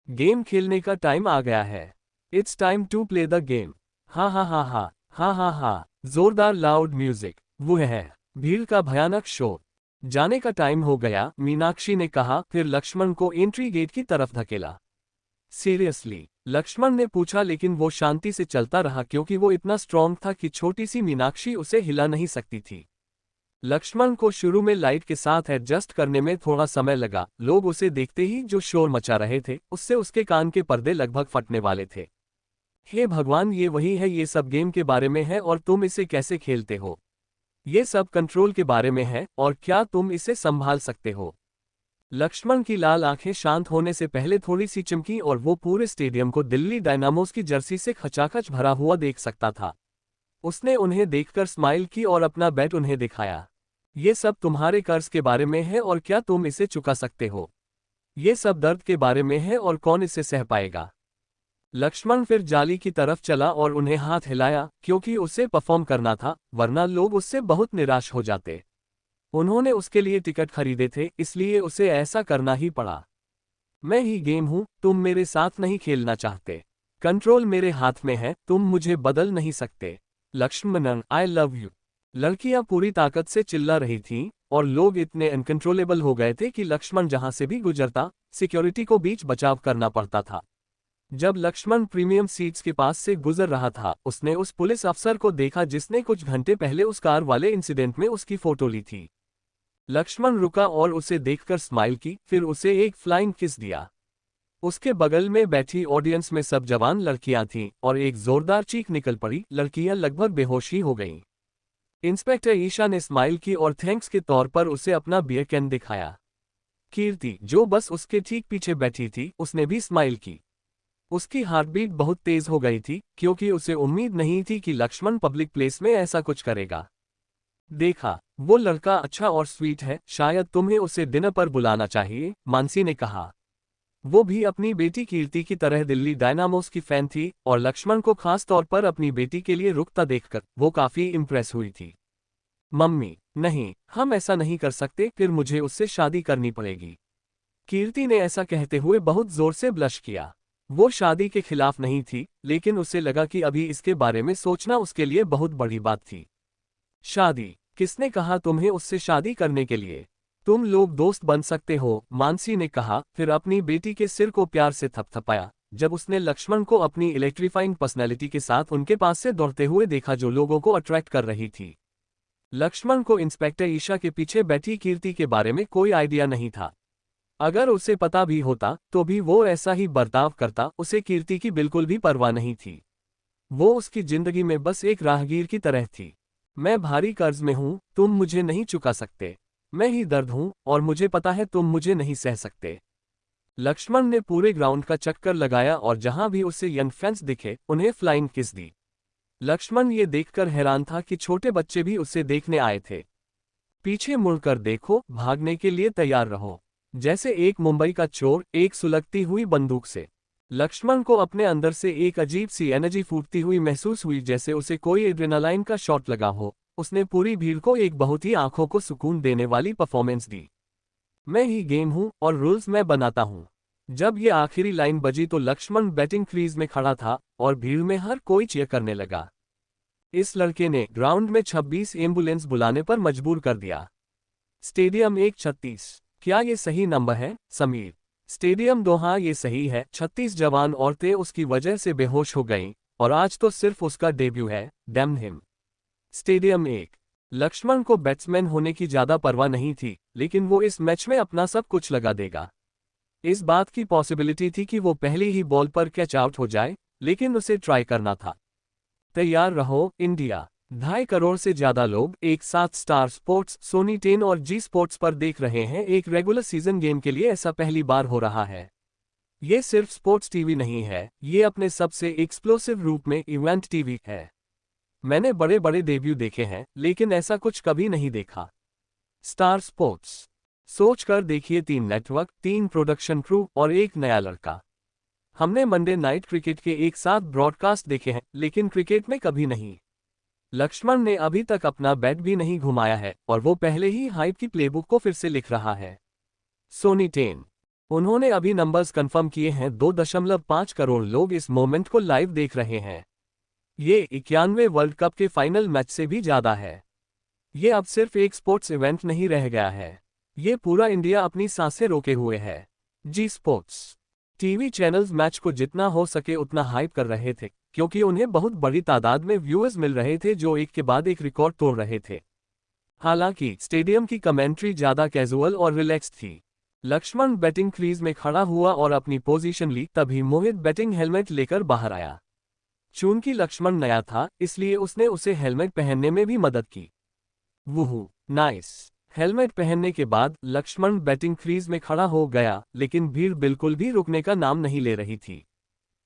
गेम खेलने का टाइम आ गया है। It's time to play the game. हा हा हा हा हा हा हा। जोरदार लाउड म्यूजिक। वो है भीड़ का भयानक शोर। जाने का टाइम हो गया, मीनाक्षी ने कहा, फिर लक्ष्मण को एंट्री गेट की तरफ धकेला। सीरियसली? लक्ष्मण ने पूछा, लेकिन वो शांति से चलता रहा क्योंकि वो इतना स्ट्रांग था कि छोटी सी मीनाक्षी उसे हिला नहीं सकती थी। लक्ष्मण को शुरू में लाइट के साथ एडजस्ट करने में थोड़ा समय लगा। लोग उसे देखते ही जो शोर मचा रहे थे, उससे उसके कान के पर्दे लगभग फटने वाले थे। हे भगवान, ये वही है, ये सब गेम के बारे में है और तुम इसे कैसे खेलते हो? ये सब कंट्रोल के बारे में है और क्या तुम इसे संभाल सकते हो? लक्ष्मण की लाल आंखें शांत होने से पहले थोड़ी सी चमकी और वो पूरे स्टेडियम को दिल्ली डायनामोस की जर्सी से खचाखच भरा हुआ देख सकता था। उसने उन्हें देखकर स्माइल की और अपना बैट उन्हें दिखाया। ये सब तुम्हारे कर्ज के बारे में है और क्या तुम इसे चुका सकते हो? ये सब दर्द के बारे में है और कौन इसे सह पाएगा? लक्ष्मण फिर जाली की तरफ चला और उन्हें हाथ हिलाया, क्योंकि उसे परफॉर्म करना था, वरना लोग उससे बहुत निराश हो जाते। उन्होंने उसके लिए टिकट खरीदे थे, इसलिए उसे ऐसा करना ही पड़ा। मैं ही गेम हूं, तुम मेरे साथ नहीं खेलना चाहते। कंट्रोल मेरे हाथ में है, तुम मुझे बदल नहीं सकते। Lakshmanan, I love you. लड़कियां पूरी ताकत से चिल्ला रही थीं, और लोग इतने अनकंट्रोलेबल हो गए थे कि लक्ष्मण जहां से भी गुजरता, सिक्योरिटी को बीच बचाव करना पड़ता था। जब लक्ष्मण प्रीमियम सीट्स के पास से गुजर रहा था, उसने उस पुलिस अफसर को देखा जिसने कुछ घंटे पहले उस कार वाले इंसिडेंट में उसकी फोटो ली थी। लक्ष्मण रुका और उसे देखकर स्माइल की, फिर उसे एक फ्लाइंग किस दिया। उसके बगल में बैठी ऑडियंस में सब जवान लड़कियां थीं और एक जोरदार चीख निकल पड़ी। लड़कियां लगभग बेहोश ही हो गईं। इंस्पेक्टर ईशा ने स्माइल की और थैंक्स के तौर पर उसे अपना बियर कैन दिखाया। कीर्ति, जो बस उसके ठीक पीछे बैठी थी, उसने भी स्माइल की। उसकी हार्टबीट बहुत तेज हो गई थी, क्योंकि उसे उम्मीद नहीं थी कि लक्ष्मण पब्लिक प्लेस में ऐसा कुछ करेगा। देखा, वो लड़का अच्छा और स्वीट है, शायद तुम्हें उसे डिनर पर बुलाना चाहिए, मानसी ने कहा। वो भी अपनी बेटी कीर्ति की तरह दिल्ली डायनामोस की फैन थी और लक्ष्मण को खास तौर पर अपनी बेटी के लिए रुकता देखकर वो काफी इम्प्रेस हुई थी। मम्मी, नहीं, हम ऐसा नहीं कर सकते, फिर मुझे उससे शादी करनी पड़ेगी। कीर्ति ने ऐसा कहते हुए बहुत जोर से ब्लश किया। वो शादी के खिलाफ नहीं थी, लेकिन उसे लगा कि अभी इसके बारे में सोचना उसके लिए बहुत बड़ी बात थी। शादी? किसने कहा तुम्हें उससे शादी करने के लिए? तुम लोग दोस्त बन सकते हो, मानसी ने कहा, फिर अपनी बेटी के सिर को प्यार से थपथपाया जब उसने लक्ष्मण को अपनी इलेक्ट्रीफाइंग पर्सनैलिटी के साथ उनके पास से दौड़ते हुए देखा जो लोगों को अट्रैक्ट कर रही थी। लक्ष्मण को इंस्पेक्टर ईशा के पीछे बैठी कीर्ति के बारे में कोई आइडिया नहीं था। अगर उसे पता भी होता तो भी वो ऐसा ही बर्ताव करता, उसे कीर्ति की बिल्कुल भी परवाह नहीं थी। वो उसकी जिंदगी में बस एक राहगीर की तरह थी। मैं भारी कर्ज में हूं, तुम मुझे नहीं चुका सकते। मैं ही दर्द हूं और मुझे पता है तुम मुझे नहीं सह सकते। लक्ष्मण ने पूरे ग्राउंड का चक्कर लगाया और जहां भी उसे यंग फैंस दिखे, उन्हें फ्लाइंग किस दी। लक्ष्मण ये देखकर हैरान था कि छोटे बच्चे भी उसे देखने आए थे। पीछे मुड़कर देखो, भागने के लिए तैयार रहो, जैसे एक मुंबई का चोर एक सुलगती हुई बंदूक से। लक्ष्मण को अपने अंदर से एक अजीब सी एनर्जी फूटती हुई महसूस हुई, जैसे उसे कोई एड्रेनालाइन का शॉट लगा हो। उसने पूरी भीड़ को एक बहुत ही आंखों को सुकून देने वाली परफॉर्मेंस दी। मैं ही गेम हूं और रूल्स मैं बनाता हूं। जब ये आखिरी लाइन बजी तो लक्ष्मण बैटिंग क्रीज में खड़ा था और भीड़ में हर कोई चीयर करने लगा। इस लड़के ने ग्राउंड में 26 एम्बुलेंस बुलाने पर मजबूर कर दिया। स्टेडियम 136। क्या ये सही नंबर है, समीर? स्टेडियम 2। हाँ, ये सही है। 36 जवान औरतें उसकी वजह से बेहोश हो गईं, और आज तो सिर्फ उसका डेब्यू है, डैम हिम। स्टेडियम 1। लक्ष्मण को बैट्समैन होने की ज्यादा परवाह नहीं थी, लेकिन वो इस मैच में अपना सब कुछ लगा देगा। इस बात की पॉसिबिलिटी थी कि वो पहली ही बॉल पर कैच आउट हो जाए, लेकिन उसे ट्राई करना था। तैयार रहो, इंडिया। 2.5 करोड़ से ज्यादा लोग एक साथ स्टार स्पोर्ट्स, सोनी 10 और जी स्पोर्ट्स पर देख रहे हैं। एक रेगुलर सीजन गेम के लिए ऐसा पहली बार हो रहा है। ये सिर्फ स्पोर्ट्स टीवी नहीं है, ये अपने सबसे एक्सप्लोसिव रूप में इवेंट टीवी है। मैंने बड़े बड़े डेब्यू देखे हैं, लेकिन ऐसा कुछ कभी नहीं देखा। Star sports. सोच कर देखिए, 3 नेटवर्क, 3 प्रोडक्शन क्रू और एक नया लड़का। हमने मंडे नाइट क्रिकेट के एक साथ ब्रॉडकास्ट देखे हैं, लेकिन क्रिकेट में कभी नहीं। लक्ष्मण ने अभी तक अपना बैट भी नहीं घुमाया है और वो पहले ही हाइप की प्लेबुक को फिर से लिख रहा है। सोनी 10। उन्होंने अभी नंबर्स कंफर्म किए हैं, 2.5 करोड़ लोग इस मोमेंट को लाइव देख रहे हैं। ये 91 वर्ल्ड कप के फाइनल मैच से भी ज्यादा है। ये अब सिर्फ एक स्पोर्ट्स इवेंट नहीं रह गया है, ये पूरा इंडिया अपनी सांसें रोके हुए है। जी स्पोर्ट्स टीवी चैनल्स मैच को जितना हो सके उतना हाइप कर रहे थे, क्योंकि उन्हें बहुत बड़ी तादाद में व्यूअर्स मिल रहे थे जो एक के बाद एक रिकॉर्ड तोड़ रहे थे। हालांकि स्टेडियम की कमेंट्री ज्यादा कैजुअल और रिलैक्स्ड थी। लक्ष्मण बैटिंग क्रीज में खड़ा हुआ और अपनी पोजीशन ली, तभी मोहित बैटिंग हेलमेट लेकर बाहर आया। चूंकि लक्ष्मण नया था, इसलिए उसने उसे हेलमेट पहनने में भी मदद की। वूहू नाइस। हेलमेट पहनने के बाद लक्ष्मण बैटिंग क्रीज में खड़ा हो गया, लेकिन भीड़ बिल्कुल भी रुकने का नाम नहीं ले रही थी।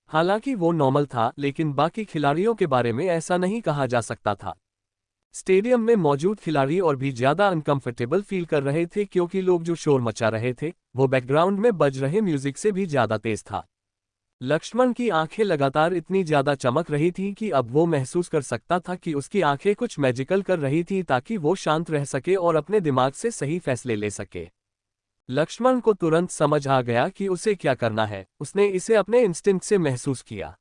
हालांकि वो नॉर्मल था, लेकिन बाकी खिलाड़ियों के बारे में ऐसा नहीं कहा जा सकता था। स्टेडियम में मौजूद खिलाड़ी और भी ज्यादा अनकंफर्टेबल फील कर रहे थे, क्योंकि लोग जो शोर मचा रहे थे वो बैकग्राउंड में बज रहे म्यूजिक से भी ज्यादा तेज था। लक्ष्मण की आंखें लगातार इतनी ज्यादा चमक रही थी कि अब वो महसूस कर सकता था कि उसकी आंखें कुछ मैजिकल कर रही थी, ताकि वो शांत रह सके और अपने दिमाग से सही फैसले ले सके। लक्ष्मण को तुरंत समझ आ गया कि उसे क्या करना है। उसने इसे अपने इंस्टिंक्ट से महसूस किया।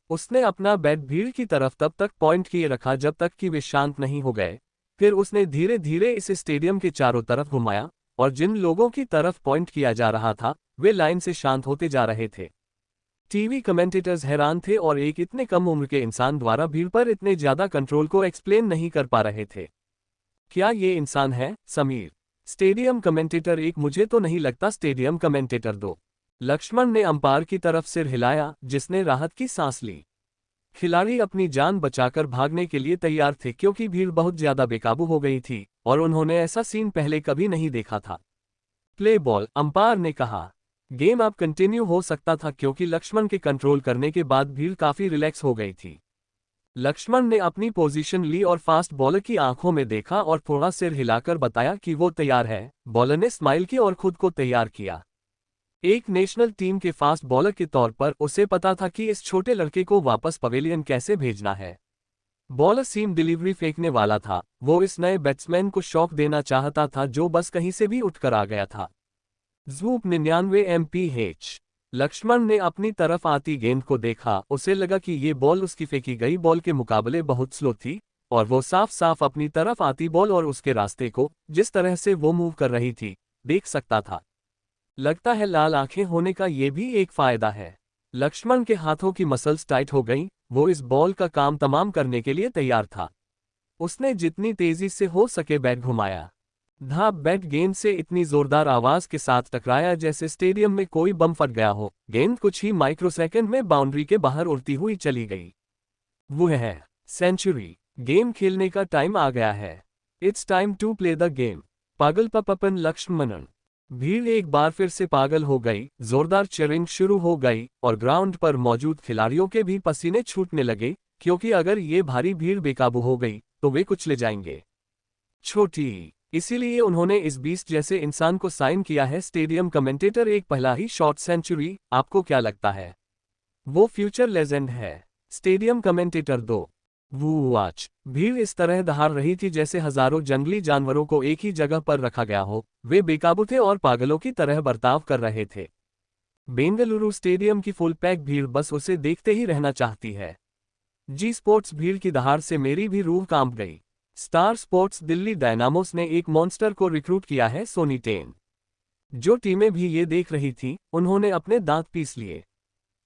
उसने अपना बैट भीड़ की तरफ तब तक पॉइंट किए रखा जब तक कि वे शांत नहीं हो गए। फिर उसने धीरे धीरे इसे स्टेडियम के चारों तरफ घुमाया, और जिन लोगों की तरफ पॉइंट किया जा रहा था वे लाइन से शांत होते जा रहे थे। टीवी कमेंटेटर्स हैरान थे और एक इतने कम उम्र के इंसान द्वारा भीड़ पर इतने ज्यादा कंट्रोल को एक्सप्लेन नहीं कर पा रहे थे। क्या ये इंसान है? Sameer stadium commentator 1। मुझे तो नहीं लगता। Stadium commentator 2। लक्ष्मण ने अंपायर की तरफ सिर हिलाया, जिसने राहत की सांस ली। खिलाड़ी अपनी जान बचाकर भागने के लिए तैयार थे, क्योंकि भीड़ बहुत ज्यादा बेकाबू हो गई थी और उन्होंने ऐसा सीन पहले कभी नहीं देखा था। प्ले बॉल, अंपायर ने कहा। गेम अब कंटिन्यू हो सकता था, क्योंकि लक्ष्मण के कंट्रोल करने के बाद भीड़ काफी रिलैक्स हो गई थी। लक्ष्मण ने अपनी पोजीशन ली और फास्ट बॉलर की आंखों में देखा और थोड़ा सिर हिलाकर बताया कि वो तैयार है। बॉलर ने स्माइल की और खुद को तैयार किया। एक नेशनल टीम के फास्ट बॉलर के तौर पर उसे पता था कि इस छोटे लड़के को वापस पवेलियन कैसे भेजना है। बॉलर सीम डिलीवरी फेंकने वाला था। वो इस नए बैट्समैन को शॉक देना चाहता था, जो बस कहीं से भी उठकर आ गया था। ज़ूप 99 mph। लक्ष्मण ने अपनी तरफ आती गेंद को देखा। उसे लगा कि ये बॉल उसकी फेंकी गई बॉल के मुकाबले बहुत स्लो थी, और वो साफ साफ अपनी तरफ आती बॉल और उसके रास्ते को, जिस तरह से वो मूव कर रही थी, देख सकता था। लगता है लाल आंखें होने का ये भी एक फायदा है। लक्ष्मण के हाथों की मसल्स टाइट हो गईं। वो इस बॉल का काम तमाम करने के लिए तैयार था। उसने जितनी तेजी से हो सके बैट घुमाया। धाप बैट गेंद से इतनी जोरदार आवाज के साथ टकराया जैसे स्टेडियम में कोई बम फट गया हो। गेंद कुछ ही माइक्रोसेकंड में बाउंड्री के बाहर उड़ती हुई चली गई। वो है सेंचुरी। गेम खेलने का टाइम आ गया है। It's time to play the game. पागल पपन लक्ष्मणन। भीड़ एक बार फिर से पागल हो गई। जोरदार चीयरिंग शुरू हो गई और ग्राउंड पर मौजूद खिलाड़ियों के भी पसीने छूटने लगे, क्योंकि अगर ये भारी भीड़ बेकाबू हो गई तो वे कुचले जाएंगे। छोटी, इसीलिए उन्होंने इस बीस्ट जैसे इंसान को साइन किया है। Stadium commentator 1। पहला ही शॉट सेंचुरी, आपको क्या लगता है? वो फ्यूचर लेजेंड है। Stadium commentator 2। वॉच। भीड़ इस तरह दहाड़ रही थी जैसे हजारों जंगली जानवरों को एक ही जगह पर रखा गया हो। वे बेकाबू थे और पागलों की तरह बर्ताव कर रहे थे। बेंगलुरु स्टेडियम की फुल पैक भीड़ बस उसे देखते ही रहना चाहती है। जी स्पोर्ट्स भीड़ की दहाड़ से मेरी भी रूह कांप गई। स्टार स्पोर्ट्स दिल्ली डायनामोस ने एक मॉन्स्टर को रिक्रूट किया है, सोनी 10। जो टीमें भी ये देख रही थीं, उन्होंने अपने दांत पीस लिए।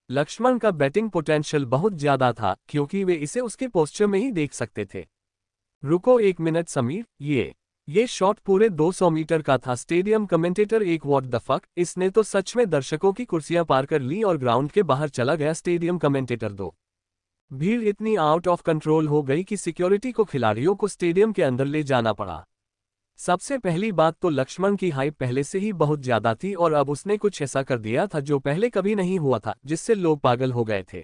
लक्ष्मण का बैटिंग पोटेंशियल बहुत ज्यादा था, क्योंकि वे इसे उसके पोस्चर में ही देख सकते थे। रुको एक मिनट समीर, ये शॉट पूरे 200 मीटर का था। Stadium commentator 1। What the fuck, इसने तो सच में दर्शकों की कुर्सियां पार कर ली और ग्राउंड के बाहर चला गया। Stadium commentator 2। भीड़ इतनी आउट ऑफ कंट्रोल हो गई कि सिक्योरिटी को खिलाड़ियों को स्टेडियम के अंदर ले जाना पड़ा। सबसे पहली बात तो लक्ष्मण की हाइप पहले से ही बहुत ज्यादा थी, और अब उसने कुछ ऐसा कर दिया था जो पहले कभी नहीं हुआ था, जिससे लोग पागल हो गए थे।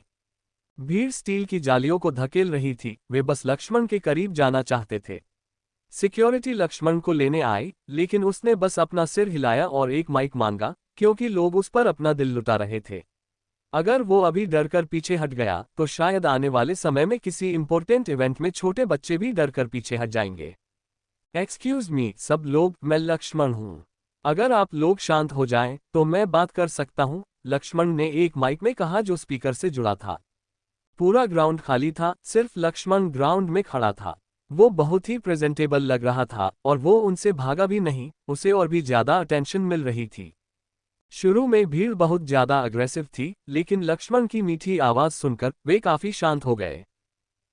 भीड़ स्टील की जालियों को धकेल रही थी। वे बस लक्ष्मण के करीब जाना चाहते थे। सिक्योरिटी लक्ष्मण को लेने आई, लेकिन उसने बस अपना सिर हिलाया और एक माइक मांगा, क्योंकि लोग उस पर अपना दिल लुटा रहे थे। अगर वो अभी डरकर पीछे हट गया तो शायद आने वाले समय में किसी इंपॉर्टेंट इवेंट में छोटे बच्चे भी डरकर पीछे हट जाएंगे। एक्सक्यूज मी सब लोग, मैं लक्ष्मण हूं। अगर आप लोग शांत हो जाएं, तो मैं बात कर सकता हूं, लक्ष्मण ने एक माइक में कहा जो स्पीकर से जुड़ा था। पूरा ग्राउंड खाली था, सिर्फ लक्ष्मण ग्राउंड में खड़ा था। वो बहुत ही प्रेजेंटेबल लग रहा था और वो उनसे भागा भी नहीं, उसे और भी ज्यादा अटेंशन मिल रही थी। शुरू में भीड़ बहुत ज्यादा अग्रेसिव थी, लेकिन लक्ष्मण की मीठी आवाज सुनकर वे काफी शांत हो गए।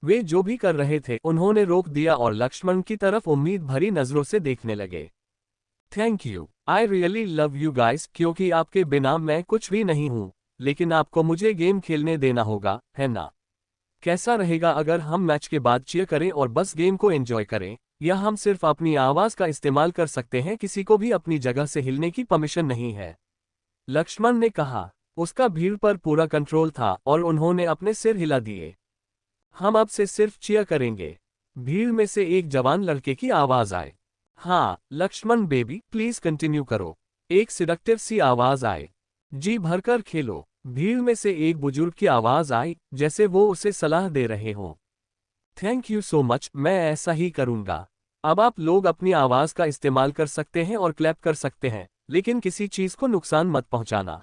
वे जो भी कर रहे थे उन्होंने रोक दिया और लक्ष्मण की तरफ उम्मीद भरी नजरों से देखने लगे। Thank you, I really love you guys, क्योंकि आपके बिना मैं कुछ भी नहीं हूँ, लेकिन आपको मुझे गेम खेलने देना होगा, है ना? कैसा रहेगा अगर हम मैच के बाद चीयर करें और बस गेम को एंजॉय करें, या हम सिर्फ अपनी आवाज का इस्तेमाल कर सकते हैं, किसी को भी अपनी जगह से हिलने की परमिशन नहीं है। लक्ष्मण ने कहा। उसका भीड़ पर पूरा कंट्रोल था और उन्होंने अपने सिर हिला दिए। हम अब से सिर्फ चीयर करेंगे। भीड़ में से एक जवान लड़के की आवाज आए। हाँ लक्ष्मण बेबी, प्लीज कंटिन्यू करो। एक सिडक्टिव सी आवाज आए। जी भरकर खेलो। भीड़ में से एक बुजुर्ग की आवाज आई, जैसे वो उसे सलाह दे रहे हों। थैंक यू सो मच, मैं ऐसा ही करूंगा। अब आप लोग अपनी आवाज का इस्तेमाल कर सकते हैं और क्लैप कर सकते हैं, लेकिन किसी चीज को नुकसान मत पहुंचाना।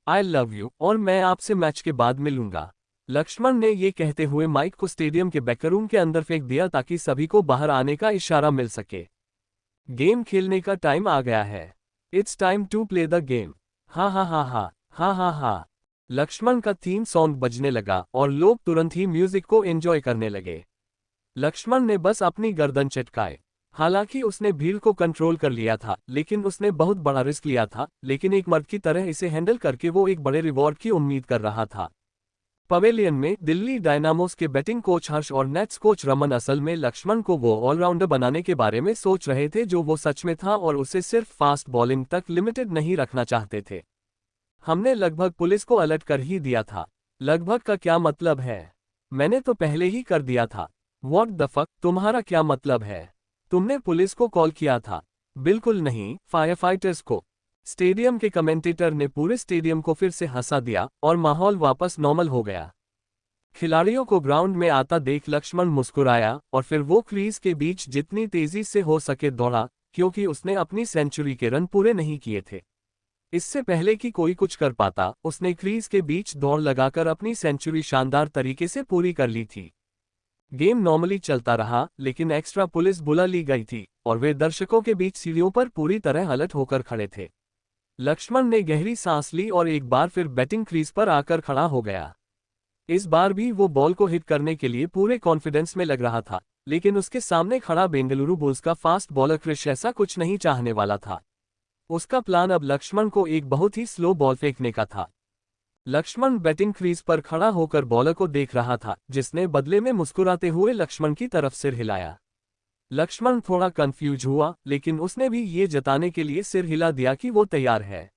आई लव यू और मैं आपसे मैच के बाद मिलूंगा। लक्ष्मण ने ये कहते हुए माइक को स्टेडियम के बैकरूम के अंदर फेंक दिया ताकि सभी को बाहर आने का इशारा मिल सके। गेम खेलने का टाइम आ गया है। It's time to play the game. हा हा हा हा हा हा हा। लक्ष्मण का थीम सॉन्ग बजने लगा और लोग तुरंत ही म्यूजिक को एंजॉय करने लगे। लक्ष्मण ने बस अपनी गर्दन चटकाए। हालांकि उसने भीड़ को कंट्रोल कर लिया था, लेकिन उसने बहुत बड़ा रिस्क लिया था, लेकिन एक मर्द की तरह इसे हैंडल करके वो एक बड़े रिवॉर्ड की उम्मीद कर रहा था। पवेलियन में दिल्ली डायनामोस के बैटिंग कोच हर्ष और नेट्स कोच रमन असल में लक्ष्मण को वो ऑलराउंडर बनाने के बारे में सोच रहे थे जो वो सच में था, और उसे सिर्फ फास्ट बॉलिंग तक लिमिटेड नहीं रखना चाहते थे। हमने लगभग पुलिस को अलर्ट कर ही दिया था। लगभग का क्या मतलब है? मैंने तो पहले ही कर दिया था। व्हाट द फक, तुम्हारा क्या मतलब है? तुमने पुलिस को कॉल किया था? बिल्कुल नहीं, फायरफाइटर्स को। स्टेडियम के कमेंटेटर ने पूरे स्टेडियम को फिर से हंसा दिया और माहौल वापस नॉर्मल हो गया। खिलाड़ियों को ग्राउंड में आता देख लक्ष्मण मुस्कुराया और फिर वो क्रीज के बीच जितनी तेजी से हो सके दौड़ा, क्योंकि उसने अपनी सेंचुरी के रन पूरे नहीं किए थे। इससे पहले कि कोई कुछ कर पाता, उसने क्रीज के बीच दौड़ लगाकर अपनी सेंचुरी शानदार तरीके से पूरी कर ली थी। गेम नॉर्मली चलता रहा, लेकिन एक्स्ट्रा पुलिस बुला ली गई थी और वे दर्शकों के बीच सीढ़ियों पर पूरी तरह अलर्ट होकर खड़े थे। लक्ष्मण ने गहरी सांस ली और एक बार फिर बैटिंग क्रीज पर आकर खड़ा हो गया। इस बार भी वो बॉल को हिट करने के लिए पूरे कॉन्फिडेंस में लग रहा था, लेकिन उसके सामने खड़ा बेंगलुरु बुल्स का फास्ट बॉलर क्रिश ऐसा कुछ नहीं चाहने वाला था। उसका प्लान अब लक्ष्मण को एक बहुत ही स्लो बॉल फेंकने का था। लक्ष्मण बैटिंग क्रीज पर खड़ा होकर बॉलर को देख रहा था, जिसने बदले में मुस्कुराते हुए लक्ष्मण की तरफ सिर हिलाया। लक्ष्मण थोड़ा कंफ्यूज हुआ, लेकिन उसने भी ये जताने के लिए सिर हिला दिया कि वो तैयार है।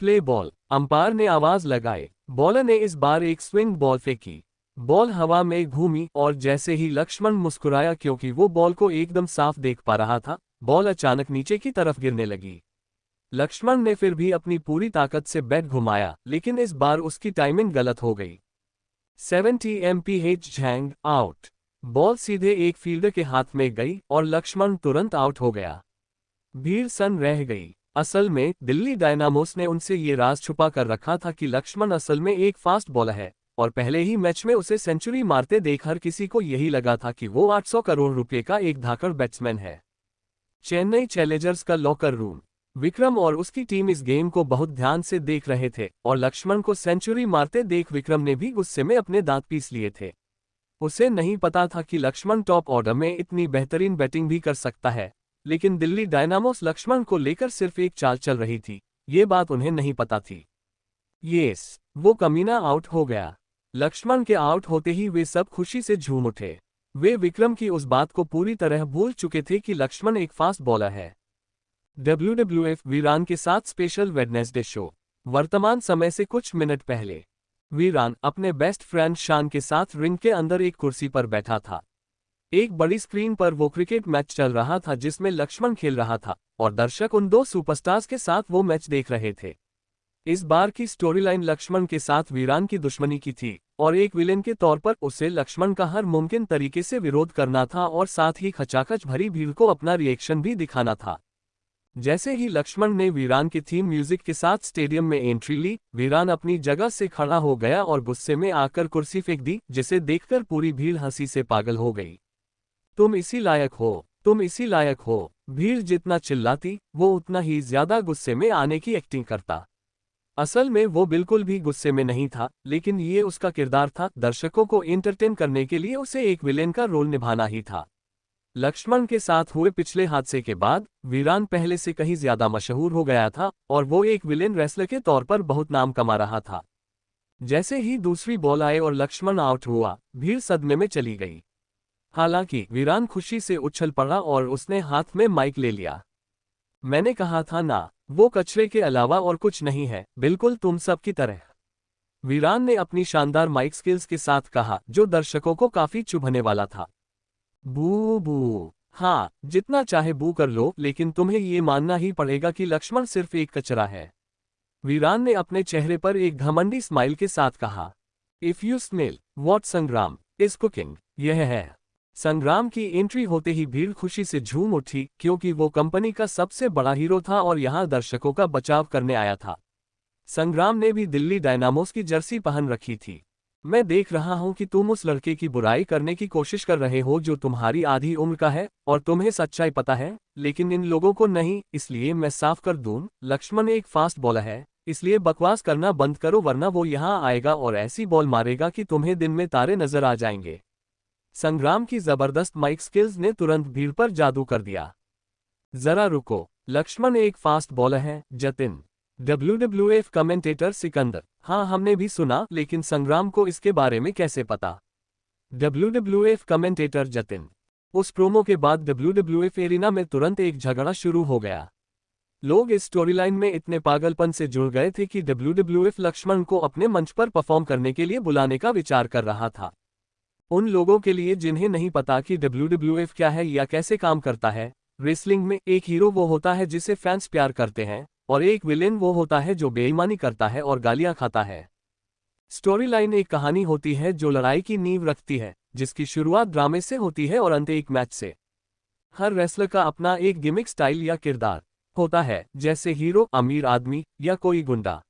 प्ले बॉल, अंपायर ने आवाज लगाई। बॉलर ने इस बार एक स्विंग बॉल फेंकी। बॉल हवा में घूमी और जैसे ही लक्ष्मण मुस्कुराया क्योंकि वो बॉल को एकदम साफ देख पा रहा था, बॉल अचानक नीचे की तरफ गिरने लगी। लक्ष्मण ने फिर भी अपनी पूरी ताकत से बैट घुमाया, लेकिन इस बार उसकी टाइमिंग गलत हो गई। 70 mph झैंग आउट। बॉल सीधे एक फील्डर के हाथ में गई और लक्ष्मण तुरंत आउट हो गया। भीड़ सन रह गई। असल में दिल्ली डायनामोस ने उनसे ये राज छुपा कर रखा था कि लक्ष्मण असल में एक फास्ट बॉलर है, और पहले ही मैच में उसे सेंचुरी मारते देख हर किसी को यही लगा था कि वो 800 करोड़ रुपए का एक धाकड़ बैट्समैन है। चेन्नई चैलेंजर्स का लॉकर रूम। विक्रम और उसकी टीम इस गेम को बहुत ध्यान से देख रहे थे, और लक्ष्मण को सेंचुरी मारते देख विक्रम ने भी गुस्से में अपने दांत पीस लिए थे। उसे नहीं पता था कि लक्ष्मण टॉप ऑर्डर में इतनी बेहतरीन बैटिंग भी कर सकता है, लेकिन दिल्ली डायनामोस लक्ष्मण को लेकर सिर्फ एक चाल चल रही थी, ये बात उन्हें नहीं पता थी। येस, वो कमीना आउट हो गया। लक्ष्मण के आउट होते ही वे सब खुशी से झूम उठे। वे विक्रम की उस बात को पूरी तरह भूल चुके थे कि लक्ष्मण एक फास्ट बॉलर है। WWF वीरान के साथ स्पेशल वेडनेसडे शो। वर्तमान समय से कुछ मिनट पहले वीरान अपने बेस्ट फ्रेंड शान के साथ रिंग के अंदर एक कुर्सी पर बैठा था। एक बड़ी स्क्रीन पर वो क्रिकेट मैच चल रहा था जिसमें लक्ष्मण खेल रहा था, और दर्शक उन दो सुपरस्टार्स के साथ वो मैच देख रहे थे। इस बार की स्टोरीलाइन लक्ष्मण के साथ वीरान की दुश्मनी की थी, और एक विलेन के तौर पर उसे लक्ष्मण का हर मुमकिन तरीके से विरोध करना था और साथ ही खचाखच भरी भीड़ को अपना रिएक्शन भी दिखाना था। जैसे ही लक्ष्मण ने वीरान की थीम म्यूजिक के साथ स्टेडियम में एंट्री ली, वीरान अपनी जगह से खड़ा हो गया और गुस्से में आकर कुर्सी फेंक दी, जिसे देखकर पूरी भीड़ हंसी से पागल हो गई। तुम इसी लायक हो, तुम इसी लायक हो। भीड़ जितना चिल्लाती, वो उतना ही ज्यादा गुस्से में आने की एक्टिंग करता। असल में वो बिल्कुल भी गुस्से में नहीं था, लेकिन ये उसका किरदार था। दर्शकों को एंटरटेन करने के लिए उसे एक विलेन का रोल निभाना ही था। लक्ष्मण के साथ हुए पिछले हादसे के बाद वीरान पहले से कहीं ज्यादा मशहूर हो गया था और वो एक विलेन रेसलर के तौर पर बहुत नाम कमा रहा था। जैसे ही दूसरी बॉल आए और लक्ष्मण आउट हुआ, भीड़ सदमे में चली गई। हालांकि वीरान खुशी से उछल पड़ा और उसने हाथ में माइक ले लिया। मैंने कहा था ना, वो कचरे के अलावा और कुछ नहीं है, बिल्कुल तुम सब की तरह। वीरान ने अपनी शानदार माइक स्किल्स के साथ कहा, जो दर्शकों को काफी चुभने वाला था। बू बू। हाँ, जितना चाहे बू कर लो, लेकिन तुम्हें ये मानना ही पड़ेगा कि लक्ष्मण सिर्फ एक कचरा है। वीरान ने अपने चेहरे पर एक घमंडी स्माइल के साथ कहा, इफ यू स्मेल व्हाट संग्राम इज कुकिंग, यह है। संग्राम की एंट्री होते ही भीड़ खुशी से झूम उठी, क्योंकि वो कंपनी का सबसे बड़ा हीरो था और यहाँ दर्शकों का बचाव करने आया था। संग्राम ने भी दिल्ली डायनामोस की जर्सी पहन रखी थी। मैं देख रहा हूं कि तुम उस लड़के की बुराई करने की कोशिश कर रहे हो जो तुम्हारी आधी उम्र का है, और तुम्हें सच्चाई पता है, लेकिन इन लोगों को नहीं। इसलिए मैं साफ कर दूं, लक्ष्मण एक फास्ट बॉलर है, इसलिए बकवास करना बंद करो, वरना वो यहाँ आएगा और ऐसी बॉल मारेगा कि तुम्हें दिन में तारे नजर आ जाएंगे। संग्राम की जबरदस्त माइक स्किल्स ने तुरंत भीड़ पर जादू कर दिया। जरा रुको, लक्ष्मण एक फास्ट बॉलर है, जतिन। WWF कमेंटेटर सिकंदर, हाँ हमने भी सुना, लेकिन संग्राम को इसके बारे में कैसे पता? WWF कमेंटेटर जतिन, उस प्रोमो के बाद WWF एरिना में तुरंत एक झगड़ा शुरू हो गया। लोग इस स्टोरीलाइन में इतने पागलपन से जुड़ गए थे कि WWF लक्ष्मण को अपने मंच पर परफॉर्म करने के लिए बुलाने का विचार कर रहा था। उन लोगों के लिए जिन्हें नहीं पता कि WWF क्या है या कैसे काम करता है, रेसलिंग में एक हीरो वो होता है जिसे फैंस प्यार करते हैं, और एक विलेन वो होता है जो बेईमानी करता है और गालियां खाता है। स्टोरी लाइन एक कहानी होती है जो लड़ाई की नींव रखती है, जिसकी शुरुआत ड्रामे से होती है और अंत एक मैच से। हर रेसलर का अपना एक गिमिक स्टाइल या किरदार होता है, जैसे हीरो, अमीर आदमी या कोई गुंडा।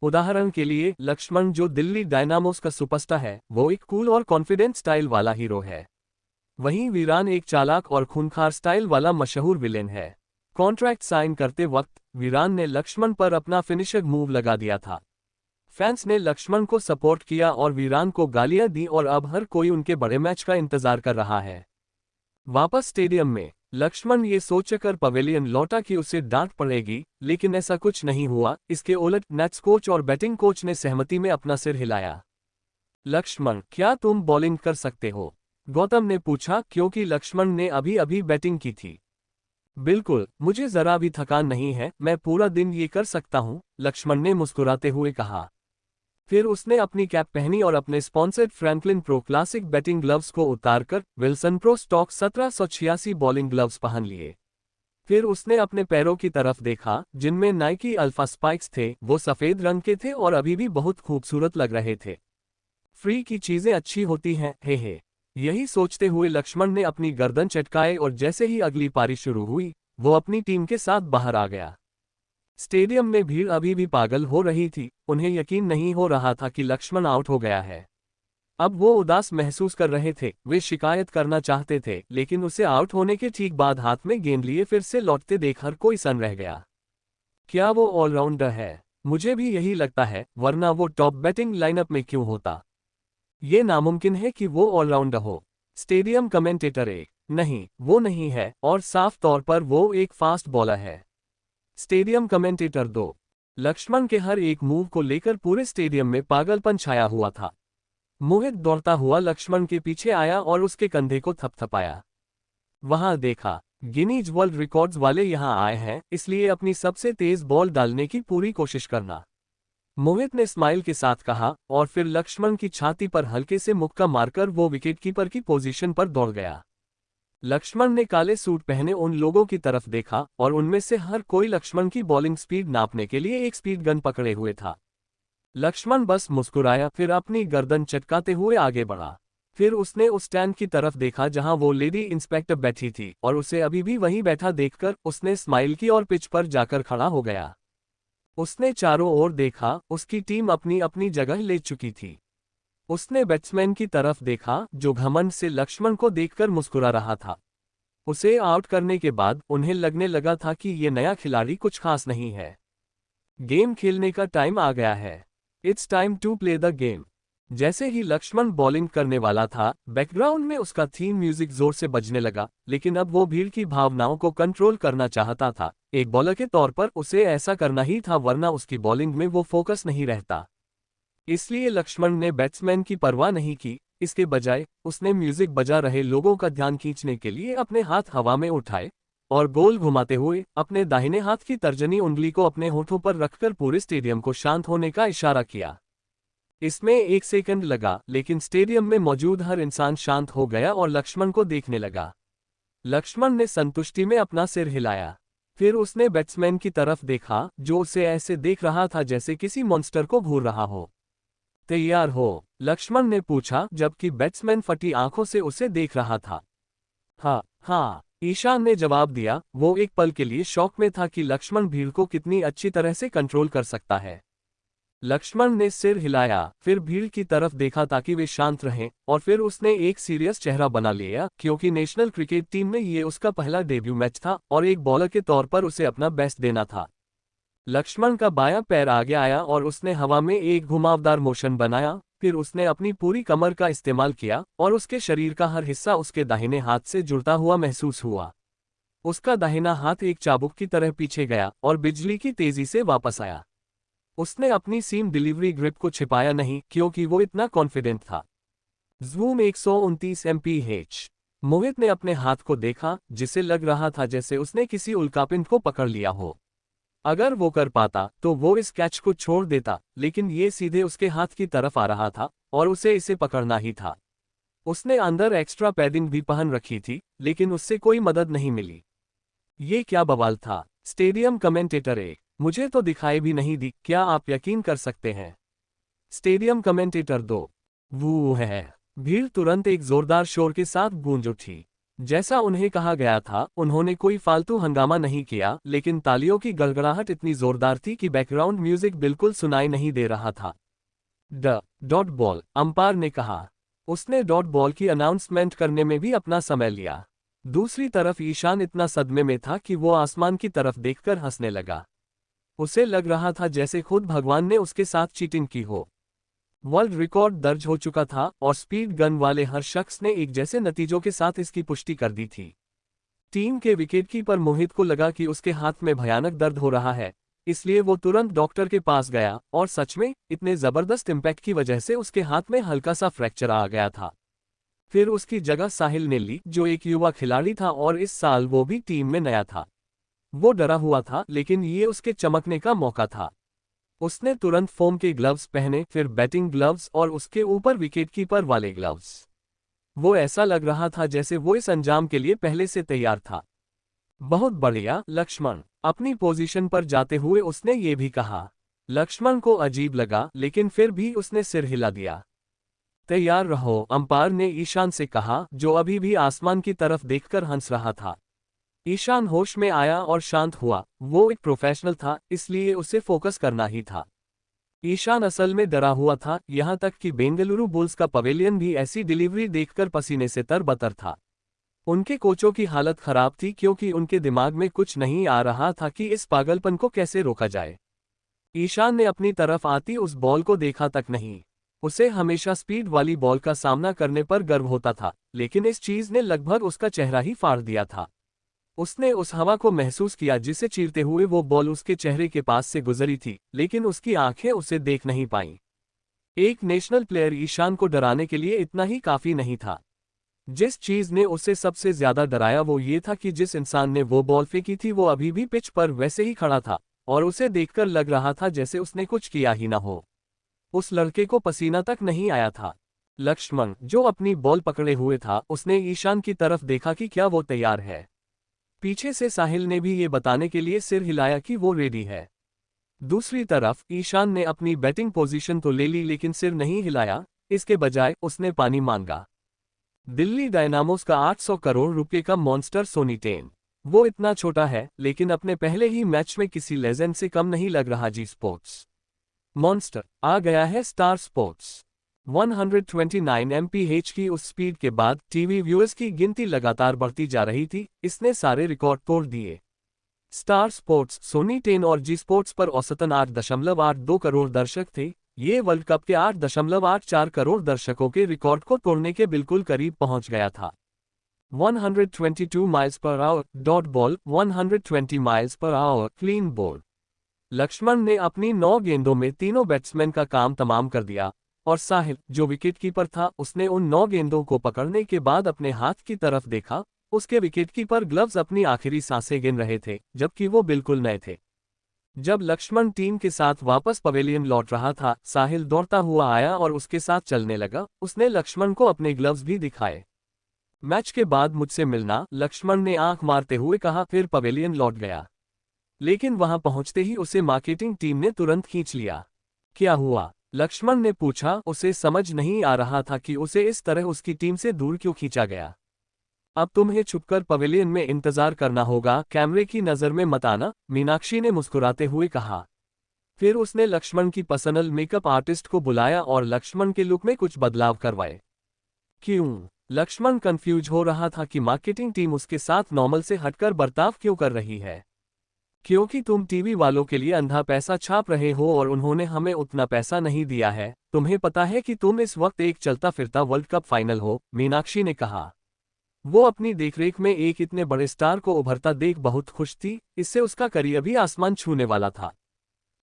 उदाहरण के लिए लक्ष्मण जो दिल्ली डायनामोस का सुपरस्टार है, वो एक कूल और कॉन्फिडेंट स्टाइल वाला हीरो है। वहीं वीरान एक चालाक और खूंखार स्टाइल वाला मशहूर विलेन है। कॉन्ट्रैक्ट साइन करते वक्त वीरान ने लक्ष्मण पर अपना फिनिशर मूव लगा दिया था। फैंस ने लक्ष्मण को सपोर्ट किया और वीरान को गालियां दी, और अब हर कोई उनके बड़े मैच का इंतजार कर रहा है। वापस स्टेडियम में लक्ष्मण ये सोचकर पवेलियन लौटा कि उसे डांट पड़ेगी, लेकिन ऐसा कुछ नहीं हुआ। इसके उलट नेट्स कोच और बैटिंग कोच ने सहमति में अपना सिर हिलाया। लक्ष्मण, क्या तुम बॉलिंग कर सकते हो? गौतम ने पूछा, क्योंकि लक्ष्मण ने अभी अभी बैटिंग की थी। बिल्कुल, मुझे जरा भी थकान नहीं है, मैं पूरा दिन ये कर सकता हूं, लक्ष्मण ने मुस्कुराते हुए कहा। फिर उसने अपनी कैप पहनी और अपने sponsored Franklin pro classic batting gloves को उतारकर Wilson pro stock 1786 bowling gloves पहन लिए। फिर उसने अपने पैरों की तरफ देखा, जिनमें नाइकी अल्फा स्पाइक्स थे। वो सफेद रंग के थे और अभी भी बहुत खूबसूरत लग रहे थे। फ्री की चीजें अच्छी होती हैं, हे। यही सोचते हुए लक्ष्मण ने अपनी गर्दन चटकाए और जैसे ही अगली पारी शुरू हुई, वो अपनी टीम के साथ बाहर आ गया। स्टेडियम में भीड़ अभी भी पागल हो रही थी। उन्हें यकीन नहीं हो रहा था कि लक्ष्मण आउट हो गया है। अब वो उदास महसूस कर रहे थे। वे शिकायत करना चाहते थे, लेकिन उसे आउट होने के ठीक बाद हाथ में गेंद लिए फिर से लौटते देख हर कोई सन रह गया। क्या वो ऑलराउंडर है? मुझे भी यही लगता है, वरना वो टॉप बैटिंग लाइनअप में क्यों होता? ये नामुमकिन है कि वो ऑलराउंडर हो। स्टेडियम कमेंटेटर एक, नहीं, वो नहीं है, और साफ तौर पर वो एक फास्ट बॉलर है। स्टेडियम कमेंटेटर 2, लक्ष्मण के हर एक मूव को लेकर पूरे स्टेडियम में पागलपन छाया हुआ था। मोहित दौड़ता हुआ लक्ष्मण के पीछे आया और उसके कंधे को थपथपाया। वहां देखा, गिनीज वर्ल्ड रिकॉर्ड्स वाले यहां आए हैं, इसलिए अपनी सबसे तेज बॉल डालने की पूरी कोशिश करना, मोहित ने स्माइल के साथ कहा, और फिर लक्ष्मण की छाती पर हल्के से मुक्का मारकर वो विकेटकीपर की पोजीशन पर दौड़ गया। लक्ष्मण ने काले सूट पहने उन लोगों की तरफ देखा, और उनमें से हर कोई लक्ष्मण की बॉलिंग स्पीड नापने के लिए एक स्पीड गन पकड़े हुए था। लक्ष्मण बस मुस्कुराया, फिर अपनी गर्दन चटकाते हुए आगे बढ़ा। फिर उसने उस स्टैंड की तरफ देखा जहां वो लेडी इंस्पेक्टर बैठी थी और उसे अभी भी वहीं बैठा देखकर उसने स्माइल की और पिच पर जाकर खड़ा हो गया। उसने चारों ओर देखा, उसकी टीम अपनी अपनी जगह ले चुकी थी। उसने बैट्समैन की तरफ देखा जो घमंड से लक्ष्मण को देखकर मुस्कुरा रहा था। उसे आउट करने के बाद उन्हें लगने लगा था कि ये नया खिलाड़ी कुछ खास नहीं है। गेम खेलने का टाइम आ गया है। It's time to play the game. जैसे ही लक्ष्मण बॉलिंग करने वाला था, बैकग्राउंड में उसका थीम म्यूजिक जोर से बजने लगा, लेकिन अब वो भीड़ की भावनाओं को कंट्रोल करना चाहता था। एक बॉलर के तौर पर उसे ऐसा करना ही था, वरना उसकी बॉलिंग में वो फोकस नहीं रहता। इसलिए लक्ष्मण ने बैट्समैन की परवाह नहीं की, इसके बजाय उसने म्यूजिक बजा रहे लोगों का ध्यान खींचने के लिए अपने हाथ हवा में उठाए और गोल घुमाते हुए अपने दाहिने हाथ की तर्जनी उंगली को अपने होठों पर रखकर पूरे स्टेडियम को शांत होने का इशारा किया। इसमें 1 सेकंड लगा, लेकिन स्टेडियम में मौजूद हर इंसान शांत हो गया और लक्ष्मण को देखने लगा। लक्ष्मण ने संतुष्टि में अपना सिर हिलाया। फिर उसने बैट्समैन की तरफ देखा जो उसे ऐसे देख रहा था जैसे किसी मॉन्स्टर को घूर रहा हो। तैयार हो? लक्ष्मण ने पूछा जबकि बैट्समैन फटी आंखों से उसे देख रहा था। हाँ हाँ, ईशान ने जवाब दिया। वो एक पल के लिए शॉक में था कि लक्ष्मण भीड़ को कितनी अच्छी तरह से कंट्रोल कर सकता है। लक्ष्मण ने सिर हिलाया, फिर भीड़ की तरफ देखा ताकि वे शांत रहें, और फिर उसने एक सीरियस चेहरा बना लिया क्योंकि नेशनल क्रिकेट टीम में ये उसका पहला डेब्यू मैच था और एक बॉलर के तौर पर उसे अपना बेस्ट देना था। लक्ष्मण का बायां पैर आगे आया और उसने हवा में एक घुमावदार मोशन बनाया। फिर उसने अपनी पूरी कमर का इस्तेमाल किया और उसके शरीर का हर हिस्सा उसके दाहिने हाथ से जुड़ता हुआ महसूस हुआ। उसका दाहिना हाथ एक चाबुक की तरह पीछे गया और बिजली की तेजी से वापस आया। उसने अपनी सीम डिलीवरी ग्रिप को छिपाया नहीं क्योंकि वो इतना कॉन्फिडेंट था। Zoom 129 mph। मोहित ने अपने हाथ को देखा, जिसे लग रहा था जैसे उसने किसी उल्कापिंड को पकड़ लिया हो। अगर वो कर पाता तो वो इस कैच को छोड़ देता, लेकिन ये सीधे उसके हाथ की तरफ आ रहा था और उसे इसे पकड़ना ही था। उसने अंदर एक्स्ट्रा पैडिंग भी पहन रखी थी, लेकिन उससे कोई मदद नहीं मिली। ये क्या बवाल था? स्टेडियम कमेंटेटर 1: मुझे तो दिखाई भी नहीं दी, क्या आप यकीन कर सकते हैं? स्टेडियम कमेंटेटर 2: वो है। भीड़ तुरंत एक जोरदार शोर के साथ गूंज उठी। जैसा उन्हें कहा गया था, उन्होंने कोई फालतू हंगामा नहीं किया, लेकिन तालियों की गड़गड़ाहट इतनी जोरदार थी कि बैकग्राउंड म्यूजिक बिल्कुल सुनाई नहीं दे रहा था। डॉट बॉल, अंपायर ने कहा। उसने डॉट बॉल की अनाउंसमेंट करने में भी अपना समय लिया। दूसरी तरफ ईशान इतना सदमे में था कि वो आसमान की तरफ देखकर हंसने लगा। उसे लग रहा था जैसे खुद भगवान ने उसके साथ चीटिंग की हो। वर्ल्ड रिकॉर्ड दर्ज हो चुका था और स्पीड गन वाले हर शख्स ने एक जैसे नतीजों के साथ इसकी पुष्टि कर दी थी। टीम के विकेटकीपर मोहित को लगा कि उसके हाथ में भयानक दर्द हो रहा है, इसलिए वो तुरंत डॉक्टर के पास गया और सच में इतने जबरदस्त इम्पैक्ट की वजह से उसके हाथ में हल्का सा फ्रैक्चर आ गया था। फिर उसकी जगह साहिल ने ली, जो एक युवा खिलाड़ी था और इस साल वो भी टीम में नया था। वो डरा हुआ था, लेकिन ये उसके चमकने का मौका था। उसने तुरंत फोम के ग्लव्स पहने, फिर बैटिंग ग्लव्स और उसके ऊपर विकेटकीपर वाले ग्लव्स। वो ऐसा लग रहा था जैसे वो इस अंजाम के लिए पहले से तैयार था। बहुत बढ़िया लक्ष्मण, अपनी पोजीशन पर जाते हुए उसने ये भी कहा। लक्ष्मण को अजीब लगा, लेकिन फिर भी उसने सिर हिला दिया। तैयार रहो, अंपायर ने ईशान से कहा, जो अभी भी आसमान की तरफ देखकर हंस रहा था। ईशान होश में आया और शांत हुआ। वो एक प्रोफेशनल था, इसलिए उसे फोकस करना ही था। ईशान असल में डरा हुआ था, यहां तक कि बेंगलुरु बुल्स का पवेलियन भी ऐसी डिलीवरी देखकर पसीने से तरबतर था। उनके कोचों की हालत खराब थी क्योंकि उनके दिमाग में कुछ नहीं आ रहा था कि इस पागलपन को कैसे रोका जाए। ईशान ने अपनी तरफ आती उस बॉल को देखा तक नहीं। उसे हमेशा स्पीड वाली बॉल का सामना करने पर गर्व होता था, लेकिन इस चीज ने लगभग उसका चेहरा ही फाड़ दिया था। उसने उस हवा को महसूस किया जिसे चीरते हुए वो बॉल उसके चेहरे के पास से गुजरी थी, लेकिन उसकी आंखें उसे देख नहीं पाईं। एक नेशनल प्लेयर ईशान को डराने के लिए इतना ही काफी नहीं था। जिस चीज ने उसे सबसे ज्यादा डराया वो ये था कि जिस इंसान ने वो बॉल फेंकी थी वो अभी भी पिच पर वैसे ही खड़ा था और उसे देखकर लग रहा था जैसे उसने कुछ किया ही ना हो। उस लड़के को पसीना तक नहीं आया था। लक्ष्मण, जो अपनी बॉल पकड़े हुए था, उसने ईशान की तरफ देखा कि क्या वो तैयार है। पीछे से साहिल ने भी ये बताने के लिए सिर हिलाया कि वो रेडी है। दूसरी तरफ ईशान ने अपनी बैटिंग पोजीशन तो ले ली, लेकिन सिर नहीं हिलाया। इसके बजाय उसने पानी मांगा। दिल्ली डायनामोस का 800 करोड़ रुपए का मॉन्स्टर सोनी 10। वो इतना छोटा है, लेकिन अपने पहले ही मैच में किसी लेजेंड से कम नहीं लग रहा। जी स्पोर्ट्स मॉन्स्टर आ गया है स्टार स्पोर्ट्स। 129 एमपीएच की उस स्पीड के बाद टीवी व्यूअर्स की गिनती लगातार बढ़ती जा रही थी। इसने सारे रिकॉर्ड तोड़ दिए। स्टार स्पोर्ट्स, सोनी 10 और जी स्पोर्ट्स पर औसतन 8.82 करोड़ दर्शक थे। ये वर्ल्ड कप के 8.84 करोड़ दर्शकों के रिकॉर्ड को तोड़ने के बिल्कुल करीब पहुंच गया था। 122 miles per hour dot ball, 120 miles per hour clean ball. Laxman ने अपनी 9 गेंदों में तीनों बैट्समैन का काम तमाम कर दिया और साहिल, जो विकेटकीपर था, उसने उन 9 गेंदों को पकड़ने के बाद अपने हाथ की तरफ देखा। उसके विकेटकीपर ग्लव्स अपनी आखिरी सांसें गिन रहे थे, जबकि वो बिल्कुल नए थे। जब लक्ष्मण टीम के साथ वापस पवेलियन लौट रहा था, साहिल दौड़ता हुआ आया और उसके साथ चलने लगा। उसने लक्ष्मण को अपने ग्लव्स भी दिखाए। मैच के बाद मुझसे मिलना, लक्ष्मण ने आंख मारते हुए कहा, फिर पवेलियन लौट गया। लेकिन वहां पहुंचते ही उसे मार्केटिंग टीम ने तुरंत खींच लिया। क्या हुआ? लक्ष्मण ने पूछा। उसे समझ नहीं आ रहा था कि उसे इस तरह उसकी टीम से दूर क्यों खींचा गया। अब तुम्हें छुपकर पवेलियन में इंतजार करना होगा, कैमरे की नजर में मत आना, मीनाक्षी ने मुस्कुराते हुए कहा। फिर उसने लक्ष्मण की पर्सनल मेकअप आर्टिस्ट को बुलाया और लक्ष्मण के लुक में कुछ बदलाव करवाए। क्यों? लक्ष्मण कंफ्यूज हो रहा था कि मार्केटिंग टीम उसके साथ नॉर्मल से हटकर बर्ताव क्यों कर रही है। क्योंकि तुम टीवी वालों के लिए अंधा पैसा छाप रहे हो और उन्होंने हमें उतना पैसा नहीं दिया है। तुम्हें पता है कि तुम इस वक्त एक चलता फिरता वर्ल्ड कप फाइनल हो, मीनाक्षी ने कहा। वो अपनी देखरेख में एक इतने बड़े स्टार को उभरता देख बहुत खुश थी। इससे उसका करियर भी आसमान छूने वाला था।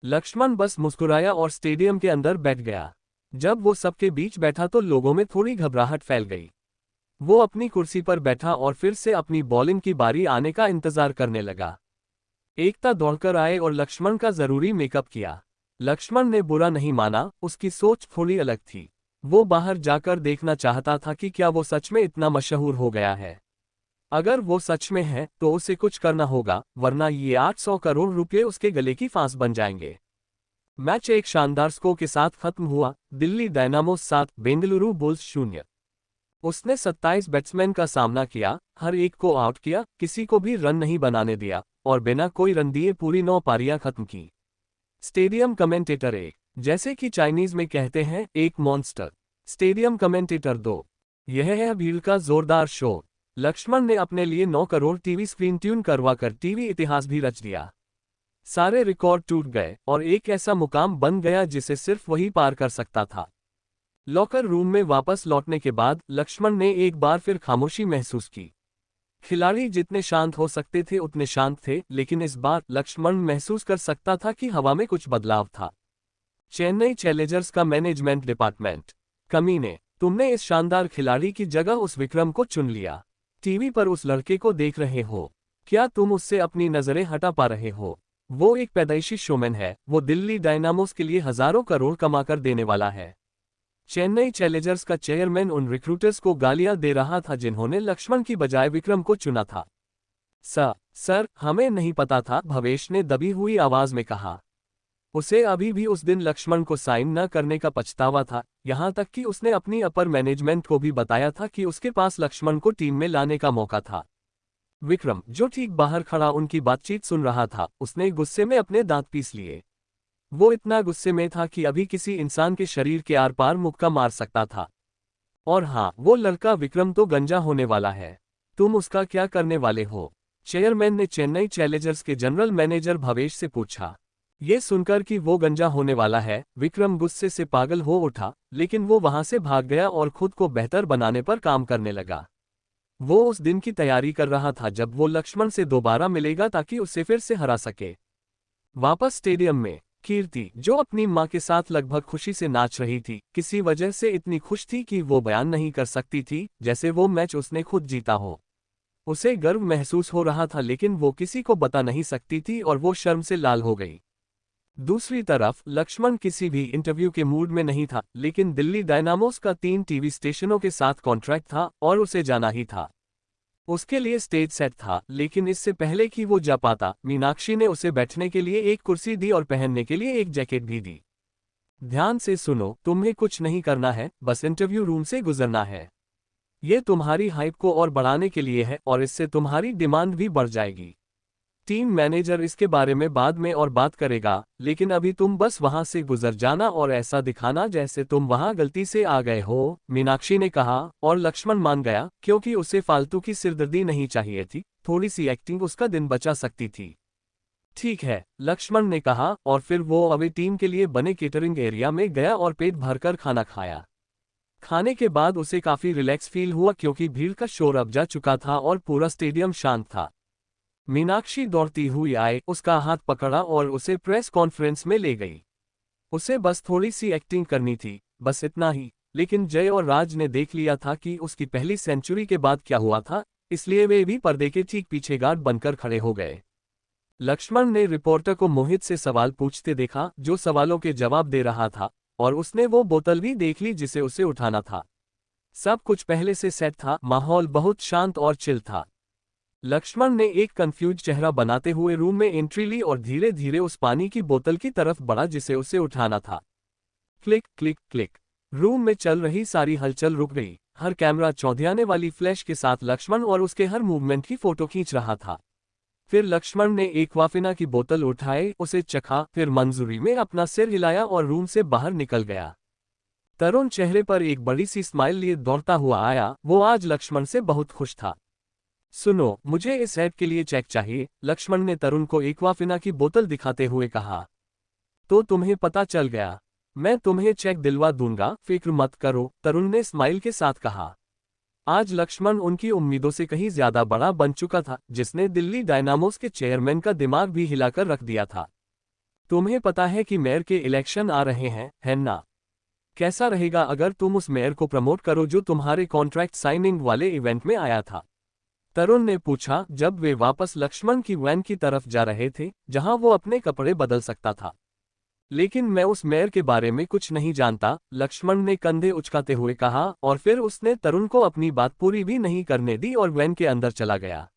लक्ष्मण बस मुस्कुराया और स्टेडियम के अंदर बैठ गया। जब वो सबके बीच बैठा तो लोगों में थोड़ी घबराहट फैल गई। वो अपनी कुर्सी पर बैठा और फिर से अपनी बॉलिंग की बारी आने का इंतजार करने लगा। एकता दौड़कर आए और लक्ष्मण का जरूरी मेकअप किया। लक्ष्मण ने बुरा नहीं माना, उसकी सोच थोड़ी अलग थी। वो बाहर जाकर देखना चाहता था कि क्या वो सच में इतना मशहूर हो गया है। अगर वो सच में है तो उसे कुछ करना होगा, वरना ये 800 करोड़ रुपए उसके गले की फांस बन जाएंगे। मैच एक शानदार स्कोर के साथ खत्म हुआ। Delhi Dynamos 7, Bengaluru bulls 0। उसने 27 बैट्समैन का सामना किया, हर एक को आउट किया, किसी को भी रन नहीं बनाने दिया और बिना कोई रन दिए पूरी 9 पारियां खत्म की। स्टेडियम कमेंटेटर 1, जैसे कि चाइनीज में कहते हैं, एक मॉन्स्टर। स्टेडियम कमेंटेटर 2, यह है भीड़ का जोरदार शोर। लक्ष्मण ने अपने लिए 9 करोड़ टीवी स्क्रीन ट्यून करवाकर टीवी इतिहास भी रच दिया। सारे रिकॉर्ड टूट गए और एक ऐसा मुकाम बन गया जिसे सिर्फ वही पार कर सकता था। लॉकर रूम में वापस लौटने के बाद लक्ष्मण ने एक बार फिर खामोशी महसूस की। खिलाड़ी जितने शांत हो सकते थे उतने शांत थे, लेकिन इस बार लक्ष्मण महसूस कर सकता था कि हवा में कुछ बदलाव था। चेन्नई चैलेंजर्स का मैनेजमेंट डिपार्टमेंट, कमीने, तुमने इस शानदार खिलाड़ी की जगह उस विक्रम को चुन लिया। टीवी पर उस लड़के को देख रहे हो, क्या तुम उससे अपनी नजरें हटा पा रहे हो? वो एक पैदाइशी शोमैन है, वो दिल्ली डायनामोस के लिए हजारों करोड़ कमाकर देने वाला है। चेन्नई चैलेंजर्स का चेयरमैन उन रिक्रूटर्स को गालियां दे रहा था जिन्होंने लक्ष्मण की बजाय विक्रम को चुना था। सर, हमें नहीं पता था, भवेश ने दबी हुई आवाज में कहा। उसे अभी भी उस दिन लक्ष्मण को साइन न करने का पछतावा था, यहां तक कि उसने अपनी अपर मैनेजमेंट को भी बताया था कि उसके पास लक्ष्मण को टीम में लाने का मौका था। विक्रम, जो ठीक बाहर खड़ा उनकी बातचीत सुन रहा था, उसने गुस्से में अपने दांत पीस लिए। वो इतना गुस्से में था कि अभी किसी इंसान के शरीर के आर पार मुक्का मार सकता था। और हाँ, वो लड़का विक्रम तो गंजा होने वाला है। तुम उसका क्या करने वाले हो? चेयरमैन ने चेन्नई चैलेंजर्स के जनरल मैनेजर भवेश से पूछा। ये सुनकर कि वो गंजा होने वाला है, विक्रम गुस्से से पागल हो उठा, लेकिन वो वहां से भाग गया और खुद को बेहतर बनाने पर काम करने लगा। वो उस दिन की तैयारी कर रहा था जब वो लक्ष्मण से दोबारा मिलेगा ताकि उसे फिर से हरा सके। वापस स्टेडियम में कीर्ति, जो अपनी मां के साथ लगभग खुशी से नाच रही थी, किसी वजह से इतनी खुश थी कि वो बयान नहीं कर सकती थी, जैसे वो मैच उसने खुद जीता हो। उसे गर्व महसूस हो रहा था, लेकिन वो किसी को बता नहीं सकती थी और वो शर्म से लाल हो गई। दूसरी तरफ लक्ष्मण किसी भी इंटरव्यू के मूड में नहीं था, लेकिन दिल्ली डायनामोस का 3 टीवी स्टेशनों के साथ कॉन्ट्रैक्ट था और उसे जाना ही था। उसके लिए स्टेज सेट था, लेकिन इससे पहले कि वो जा पाता, मीनाक्षी ने उसे बैठने के लिए एक कुर्सी दी और पहनने के लिए एक जैकेट भी दी। ध्यान से सुनो, तुम्हें कुछ नहीं करना है, बस इंटरव्यू रूम से गुजरना है। ये तुम्हारी हाइप को और बढ़ाने के लिए है और इससे तुम्हारी डिमांड भी बढ़ जाएगी। टीम मैनेजर इसके बारे में बाद में और बात करेगा, लेकिन अभी तुम बस वहां से गुजर जाना और ऐसा दिखाना जैसे तुम वहां गलती से आ गए हो, मीनाक्षी ने कहा। और लक्ष्मण मान गया, क्योंकि उसे फालतू की सिरदर्दी नहीं चाहिए थी। थोड़ी सी एक्टिंग उसका दिन बचा सकती थी। ठीक है, लक्ष्मण ने कहा, और फिर वो अभी टीम के लिए बने केटरिंग एरिया में गया और पेट भरकर खाना खाया। खाने के बाद उसे काफी रिलैक्स फील हुआ, क्योंकि भीड़ का शोर अब जा चुका था और पूरा स्टेडियम शांत था। मीनाक्षी दौड़ती हुई आई, उसका हाथ पकड़ा और उसे प्रेस कॉन्फ्रेंस में ले गई। उसे बस थोड़ी सी एक्टिंग करनी थी, बस इतना ही। लेकिन जय और राज ने देख लिया था कि उसकी पहली सेंचुरी के बाद क्या हुआ था, इसलिए वे भी पर्दे के ठीक पीछे गार्ड बनकर खड़े हो गए। लक्ष्मण ने रिपोर्टर को मोहित से सवाल पूछते देखा, जो सवालों के जवाब दे रहा था, और उसने वो बोतल भी देख ली जिसे उसे उठाना था। सब कुछ पहले से सेट था, माहौल बहुत शांत और चिल था। लक्ष्मण ने एक कंफ्यूज चेहरा बनाते हुए रूम में एंट्री ली और धीरे धीरे उस पानी की बोतल की तरफ बढ़ा जिसे उसे उठाना था। Click click click. रूम में चल रही सारी हलचल रुक गई। हर कैमरा चौंधियाने वाली फ्लैश के साथ लक्ष्मण और उसके हर मूवमेंट की फोटो खींच रहा था। फिर लक्ष्मण ने एक्वाफिना की बोतल उठाई, उसे चखा, फिर मंजूरी में अपना सिर हिलाया और रूम से बाहर निकल गया। तरुण चेहरे पर एक बड़ी सी स्माइल लिए दौड़ता हुआ आया। वो आज लक्ष्मण से बहुत खुश था। सुनो, मुझे इस ऐड के लिए चेक चाहिए, लक्ष्मण ने तरुण को एक्वाफिना की बोतल दिखाते हुए कहा। तो तुम्हें पता चल गया, मैं तुम्हें चेक दिलवा दूंगा, फिक्र मत करो, तरुण ने स्माइल के साथ कहा। आज लक्ष्मण उनकी उम्मीदों से कहीं ज्यादा बड़ा बन चुका था, जिसने दिल्ली डायनामोस के चेयरमैन का दिमाग भी हिलाकर रख दिया था। तुम्हें पता है कि मेयर के इलेक्शन आ रहे हैं, है ना? कैसा रहेगा अगर तुम उस मेयर को प्रमोट करो जो तुम्हारे कॉन्ट्रैक्ट साइनिंग वाले इवेंट में आया था? तरुण ने पूछा, जब वे वापस लक्ष्मण की वैन की तरफ जा रहे थे, जहां वो अपने कपड़े बदल सकता था। लेकिन मैं उस मेयर के बारे में कुछ नहीं जानता, लक्ष्मण ने कंधे उचकाते हुए कहा, और फिर उसने तरुण को अपनी बात पूरी भी नहीं करने दी और वैन के अंदर चला गया।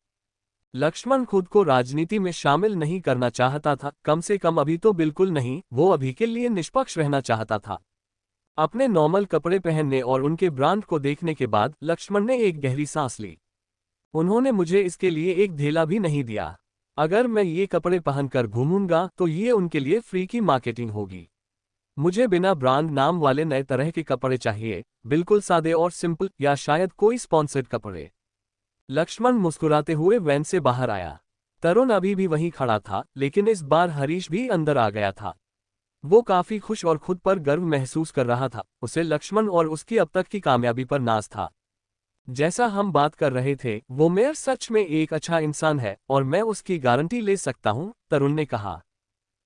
लक्ष्मण खुद को राजनीति में शामिल नहीं करना चाहता था, कम से कम अभी तो बिल्कुल नहीं। वो अभी के लिए निष्पक्ष रहना चाहता था। अपने नॉर्मल कपड़े पहनने और उनके ब्रांड को देखने के बाद लक्ष्मण ने एक गहरी सांस ली। उन्होंने मुझे इसके लिए एक धेला भी नहीं दिया। अगर मैं ये कपड़े पहनकर घूमूंगा तो ये उनके लिए फ्री की मार्केटिंग होगी। मुझे बिना ब्रांड नाम वाले नए तरह के कपड़े चाहिए, बिल्कुल सादे और सिंपल, या शायद कोई स्पॉन्सर्ड कपड़े। लक्ष्मण मुस्कुराते हुए वैन से बाहर आया। तरुण अभी भी वहीं खड़ा था, लेकिन इस बार हरीश भी अंदर आ गया था। वो काफी खुश और खुद पर गर्व महसूस कर रहा था। उसे लक्ष्मण और उसकी अब तक की कामयाबी पर नाज था। जैसा हम बात कर रहे थे, वो मेयर सच में एक अच्छा इंसान है और मैं उसकी गारंटी ले सकता हूं, तरुण ने कहा।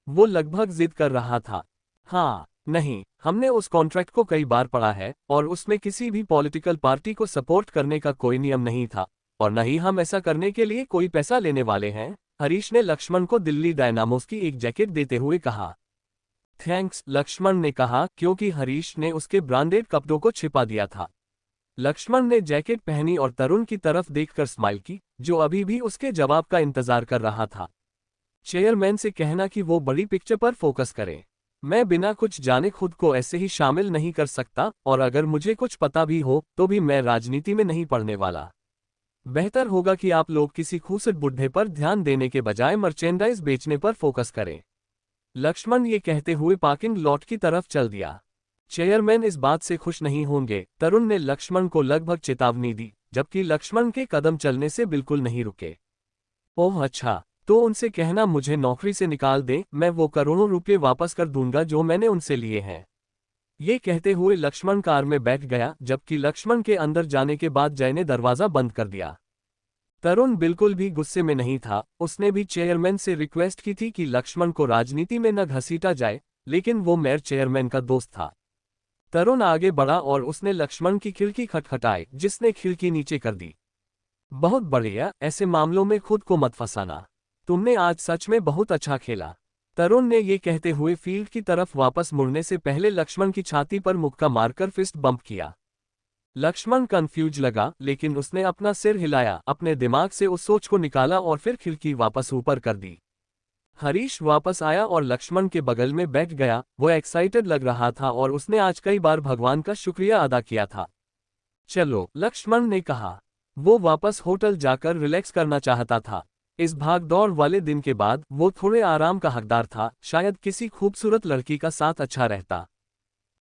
वो लगभग जिद कर रहा था। हाँ, नहीं, हमने उस कॉन्ट्रैक्ट को कई बार पढ़ा है और उसमें किसी भी पॉलिटिकल पार्टी को सपोर्ट करने का कोई नियम नहीं था, और न ही हम ऐसा करने के लिए कोई पैसा लेने वाले हैं, हरीश ने लक्ष्मण को दिल्ली डायनामोस की एक जैकेट देते हुए कहा। थैंक्स, लक्ष्मण ने कहा, क्योंकि हरीश ने उसके ब्रांडेड कपड़ों को छिपा दिया था। लक्ष्मण ने जैकेट पहनी और तरुण की तरफ देखकर स्माइल की, जो अभी भी उसके जवाब का इंतजार कर रहा था। चेयरमैन से कहना कि वो बड़ी पिक्चर पर फोकस करे। मैं बिना कुछ जाने खुद को ऐसे ही शामिल नहीं कर सकता, और अगर मुझे कुछ पता भी हो तो भी मैं राजनीति में नहीं पड़ने वाला। बेहतर होगा कि आप लोग किसी खूबसूरत बुढ़े पर ध्यान देने के बजाय मर्चेंडाइज बेचने पर फोकस करें। लक्ष्मण ये कहते हुए पार्किंग लॉट की तरफ चल दिया। चेयरमैन इस बात से खुश नहीं होंगे, तरुण ने लक्ष्मण को लगभग चेतावनी दी, जबकि लक्ष्मण के कदम चलने से बिल्कुल नहीं रुके। ओह अच्छा, तो उनसे कहना मुझे नौकरी से निकाल दें, मैं वो करोड़ों रुपये वापस कर दूंगा जो मैंने उनसे लिए हैं। ये कहते हुए लक्ष्मण कार में बैठ गया, जबकि लक्ष्मण के अंदर जाने के बाद जय ने दरवाजा बंद कर दिया। तरुण बिल्कुल भी गुस्से में नहीं था। उसने भी चेयरमैन से रिक्वेस्ट की थी कि लक्ष्मण को राजनीति में न घसीटा जाए, लेकिन वो मेयर चेयरमैन का दोस्त था। तरुण आगे बढ़ा और उसने लक्ष्मण की खिड़की खटखटाई, जिसने खिड़की नीचे कर दी। बहुत बढ़िया, ऐसे मामलों में खुद को मत फंसाना। तुमने आज सच में बहुत अच्छा खेला। तरुण ने ये कहते हुए फील्ड की तरफ वापस मुड़ने से पहले लक्ष्मण की छाती पर मुक्का मारकर फिस्ट बम्प किया। लक्ष्मण कंफ्यूज लगा, लेकिन उसने अपना सिर हिलाया, अपने दिमाग से उस सोच को निकाला और फिर खिड़की वापस ऊपर कर दी। हरीश वापस आया और लक्ष्मण के बगल में बैठ गया। वो एक्साइटेड लग रहा था और उसने आज कई बार भगवान का शुक्रिया अदा किया था। चलो, लक्ष्मण ने कहा। वो वापस होटल जाकर रिलैक्स करना चाहता था। इस भागदौड़ वाले दिन के बाद वो थोड़े आराम का हकदार था, शायद किसी खूबसूरत लड़की का साथ अच्छा रहता।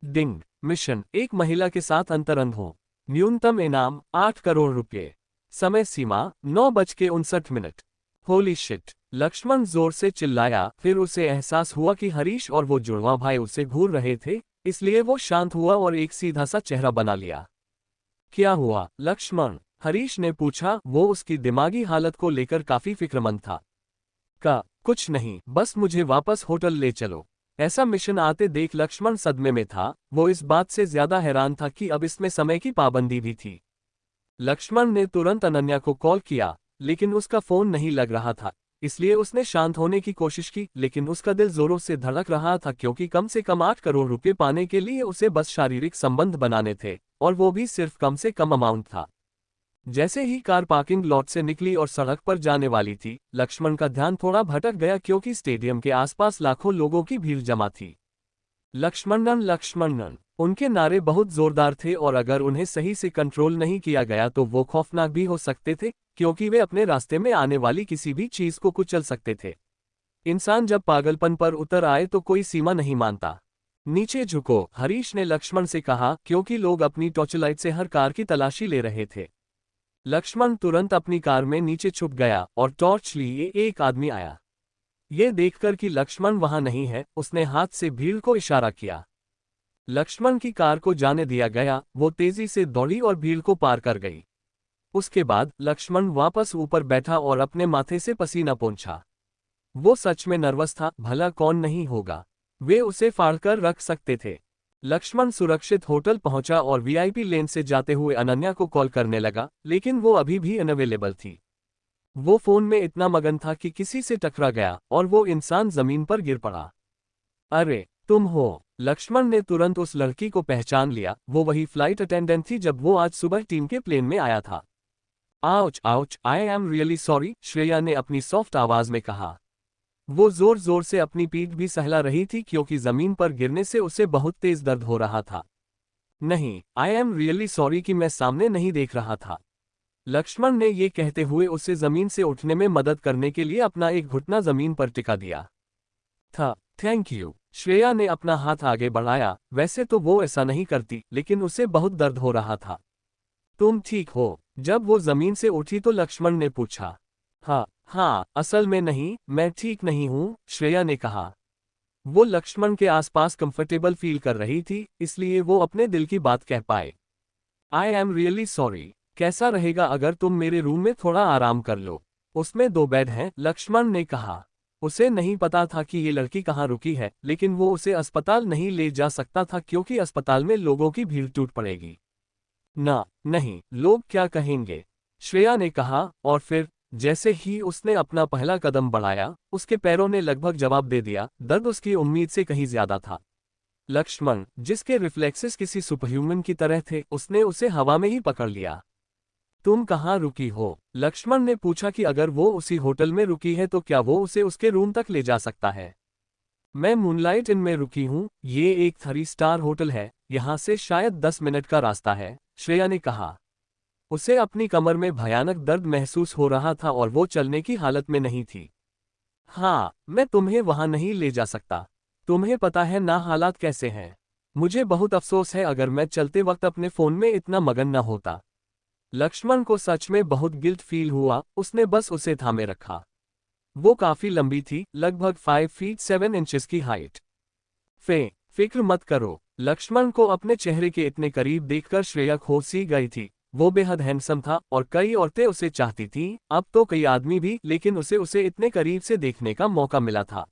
डिंग। मिशन, एक महिला के साथ अंतरंग। न्यूनतम इनाम 8 करोड़ रुपए। समय सीमा 9:59। होली शिट, लक्ष्मण जोर से चिल्लाया, फिर उसे एहसास हुआ कि हरीश और वो जुड़वा भाई उसे घूर रहे थे, इसलिए वो शांत हुआ और एक सीधा सा चेहरा बना लिया। क्या हुआ, लक्ष्मण? हरीश ने पूछा, वो उसकी दिमागी हालत को लेकर काफी फिक्रमंद था। कुछ नहीं, बस मुझे वापस होटल ले चलो। ऐसा मिशन आते देख लक्ष्मण सदमे में था। वो इस बात से ज्यादा हैरान था कि अब इसमें समय की पाबंदी भी थी। लक्ष्मण ने तुरंत अनन्या को कॉल किया, लेकिन उसका फोन नहीं लग रहा था। इसलिए उसने शांत होने की कोशिश की, लेकिन उसका दिल जोरों से धड़क रहा था, क्योंकि कम से कम 8 करोड़ रुपए पाने के लिए उसे बस शारीरिक संबंध बनाने थे, और वो भी सिर्फ कम से कम अमाउंट था। जैसे ही कार पार्किंग लॉट से निकली और सड़क पर जाने वाली थी, लक्ष्मण का ध्यान थोड़ा भटक गया, क्योंकि स्टेडियम के आसपास लाखों लोगों की भीड़ जमा थी। लक्ष्मणन लक्ष्मणन, उनके नारे बहुत जोरदार थे, और अगर उन्हें सही से कंट्रोल नहीं किया गया तो वो खौफनाक भी हो सकते थे, क्योंकि वे अपने रास्ते में आने वाली किसी भी चीज को कुचल सकते थे। इंसान जब पागलपन पर उतर आए तो कोई सीमा नहीं मानता। नीचे झुको, हरीश ने लक्ष्मण से कहा, क्योंकि लोग अपनी टॉर्चलाइट से हर कार की तलाशी ले रहे थे। लक्ष्मण तुरंत अपनी कार में नीचे छुप गया और टॉर्च लिए एक आदमी आया। ये देखकर कि लक्ष्मण वहां नहीं है, उसने हाथ से भीड़ को इशारा किया। लक्ष्मण की कार को जाने दिया गया, वो तेजी से दौड़ी और भीड़ को पार कर गई। उसके बाद लक्ष्मण वापस ऊपर बैठा और अपने माथे से पसीना पोंछा। वो सच में नर्वस था, भला कौन नहीं होगा। वे उसे फाड़कर रख सकते थे। लक्ष्मण सुरक्षित होटल पहुंचा और वीआईपी लेन से जाते हुए अनन्या को कॉल करने लगा, लेकिन वो अभी भी अनअवेलेबल थी। वो फोन में इतना मगन था कि किसी से टकरा गया और वो इंसान जमीन पर गिर पड़ा। अरे, तुम हो? लक्ष्मण ने तुरंत उस लड़की को पहचान लिया। वो वही फ्लाइट अटेंडेंट थी जब वो आज सुबह टीम के प्लेन में आया था। Ouch ouch, I am really sorry, Shreya ने अपनी सॉफ्ट आवाज में कहा। वो जोर जोर से अपनी पीठ भी सहला रही थी, क्योंकि जमीन पर गिरने से उसे बहुत तेज दर्द हो रहा था। नहीं, आई एम रियली सॉरी कि मैं सामने नहीं देख रहा था। लक्ष्मण ने ये कहते हुए उसे जमीन से उठने में मदद करने के लिए अपना एक घुटना जमीन पर टिका दिया था। थैंक यू, श्रेया ने अपना हाथ आगे बढ़ाया। वैसे तो वो ऐसा नहीं करती, लेकिन उसे बहुत दर्द हो रहा था। तुम ठीक हो? जब वो जमीन से उठी तो लक्ष्मण ने पूछा। हाँ, असल में नहीं, मैं ठीक नहीं हूँ, श्रेया ने कहा। वो लक्ष्मण के आसपास कंफर्टेबल फील कर रही थी, इसलिए वो अपने दिल की बात कह पाए। I am really sorry. कैसा रहेगा अगर तुम मेरे रूम में थोड़ा आराम कर लो? उसमें 2 बेड हैं, लक्ष्मण ने कहा। उसे नहीं पता था कि ये लड़की कहाँ रुकी है, लेकिन वो उसे अस्पताल नहीं ले जा सकता था, क्योंकि अस्पताल में लोगों की भीड़ टूट पड़ेगी। नहीं, लोग क्या कहेंगे? श्रेया ने कहा, और फिर जैसे ही उसने अपना पहला कदम बढ़ाया, उसके पैरों ने लगभग जवाब दे दिया। दर्द उसकी उम्मीद से कहीं ज्यादा था। लक्ष्मण, जिसके रिफ्लेक्सेस किसी सुपरह्यूमन की तरह थे, उसने उसे हवा में ही पकड़ लिया। तुम कहाँ रुकी हो? लक्ष्मण ने पूछा कि अगर वो उसी होटल में रुकी है तो क्या वो उसे उसके रूम तक ले जा सकता है। मैं मूनलाइट इन में रुकी हूँ, ये एक 3 स्टार होटल है, यहाँ से शायद 10 मिनट का रास्ता है, श्रेया ने कहा। उसे अपनी कमर में भयानक दर्द महसूस हो रहा था और वो चलने की हालत में नहीं थी। हाँ, मैं तुम्हें वहां नहीं ले जा सकता। तुम्हें पता है ना हालात कैसे हैं। मुझे बहुत अफसोस है, अगर मैं चलते वक्त अपने फोन में इतना मगन न होता। लक्ष्मण को सच में बहुत गिल्ट फील हुआ, उसने बस उसे थामे रखा। वो काफी लंबी थी, लगभग 5 फीट 7 इंचेस की हाइट। फिक्र मत करो। लक्ष्मण को अपने चेहरे के इतने करीब देखकर श्रेया खो सी गई थी। वो बेहद हैंडसम था और कई औरतें उसे चाहती थीं, अब तो कई आदमी भी, लेकिन उसे इतने करीब से देखने का मौका मिला था।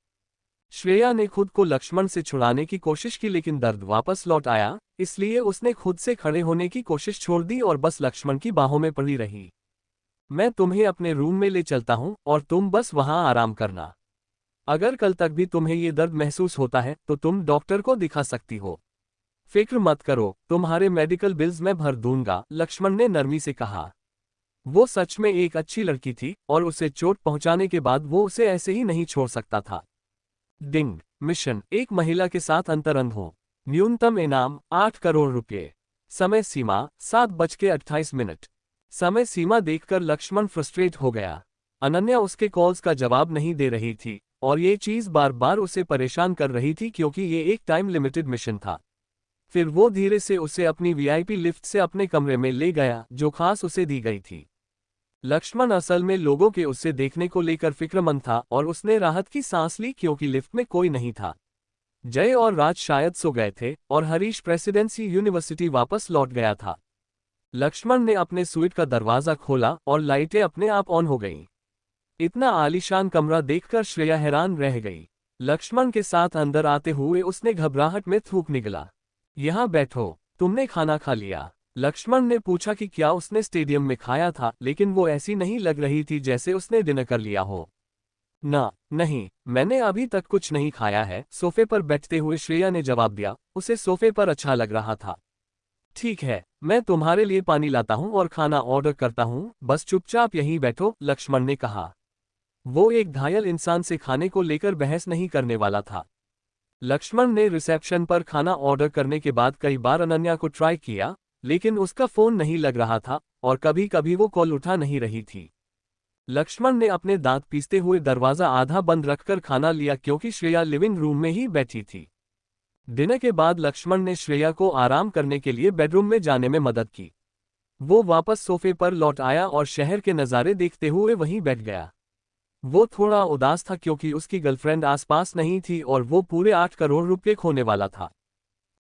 श्रेया ने खुद को लक्ष्मण से छुड़ाने की कोशिश की, लेकिन दर्द वापस लौट आया, इसलिए उसने खुद से खड़े होने की कोशिश छोड़ दी और बस लक्ष्मण की बाहों में पड़ी रही। मैं तुम्हें अपने रूम में ले चलता हूँ और तुम बस वहां आराम करना। अगर कल तक भी तुम्हें ये दर्द महसूस होता है तो तुम डॉक्टर को दिखा सकती हो। फिक्र मत करो, तुम्हारे मेडिकल बिल्स मैं भर दूंगा, लक्ष्मण ने नरमी से कहा। वो सच में एक अच्छी लड़की थी और उसे चोट पहुंचाने के बाद वो उसे ऐसे ही नहीं छोड़ सकता था। डिंग। मिशन, एक महिला के साथ अंतरंग हो। न्यूनतम इनाम 8 करोड़ रुपए। समय सीमा 7:28। समय सीमा देखकर लक्ष्मण फ्रस्ट्रेट हो गया। अनन्या उसके कॉल्स का जवाब नहीं दे रही थी और ये चीज बार बार उसे परेशान कर रही थी क्योंकि ये एक टाइम लिमिटेड मिशन था। फिर वो धीरे से उसे अपनी वीआईपी लिफ्ट से अपने कमरे में ले गया जो खास उसे दी गई थी। लक्ष्मण असल में लोगों के उसे देखने को लेकर फिक्रमंद था और उसने राहत की सांस ली क्योंकि लिफ्ट में कोई नहीं था। जय और राज शायद सो गए थे और हरीश प्रेसिडेंसी यूनिवर्सिटी वापस लौट गया था। लक्ष्मण ने अपने स्वीट का दरवाजा खोला और लाइटें अपने आप ऑन हो गईं। इतना आलीशान कमरा देखकर श्रेया हैरान रह गई। लक्ष्मण के साथ अंदर आते हुए उसने घबराहट में थूक निकला। यहाँ बैठो, तुमने खाना खा लिया? लक्ष्मण ने पूछा कि क्या उसने स्टेडियम में खाया था, लेकिन वो ऐसी नहीं लग रही थी जैसे उसने डिनर कर लिया हो। ना, नहीं, मैंने अभी तक कुछ नहीं खाया है, सोफे पर बैठते हुए श्रेया ने जवाब दिया। उसे सोफे पर अच्छा लग रहा था। ठीक है, मैं तुम्हारे लिए पानी लाता हूँ और खाना ऑर्डर करता हूँ, बस चुपचाप यहीं बैठो, लक्ष्मण ने कहा। वो एक घायल इंसान से खाने को लेकर बहस नहीं करने वाला था। लक्ष्मण ने रिसेप्शन पर खाना ऑर्डर करने के बाद कई बार अनन्या को ट्राई किया, लेकिन उसका फोन नहीं लग रहा था और कभी कभी वो कॉल उठा नहीं रही थी। लक्ष्मण ने अपने दांत पीसते हुए दरवाजा आधा बंद रखकर खाना लिया क्योंकि श्रेया लिविंग रूम में ही बैठी थी। डिनर के बाद लक्ष्मण ने श्रेया को आराम करने के लिए बेडरूम में जाने में मदद की। वो वापस सोफे पर लौट आया और शहर के नज़ारे देखते हुए वहीं बैठ गया। वो थोड़ा उदास था क्योंकि उसकी गर्लफ्रेंड आसपास नहीं थी और वो पूरे 8 करोड़ रुपये खोने वाला था।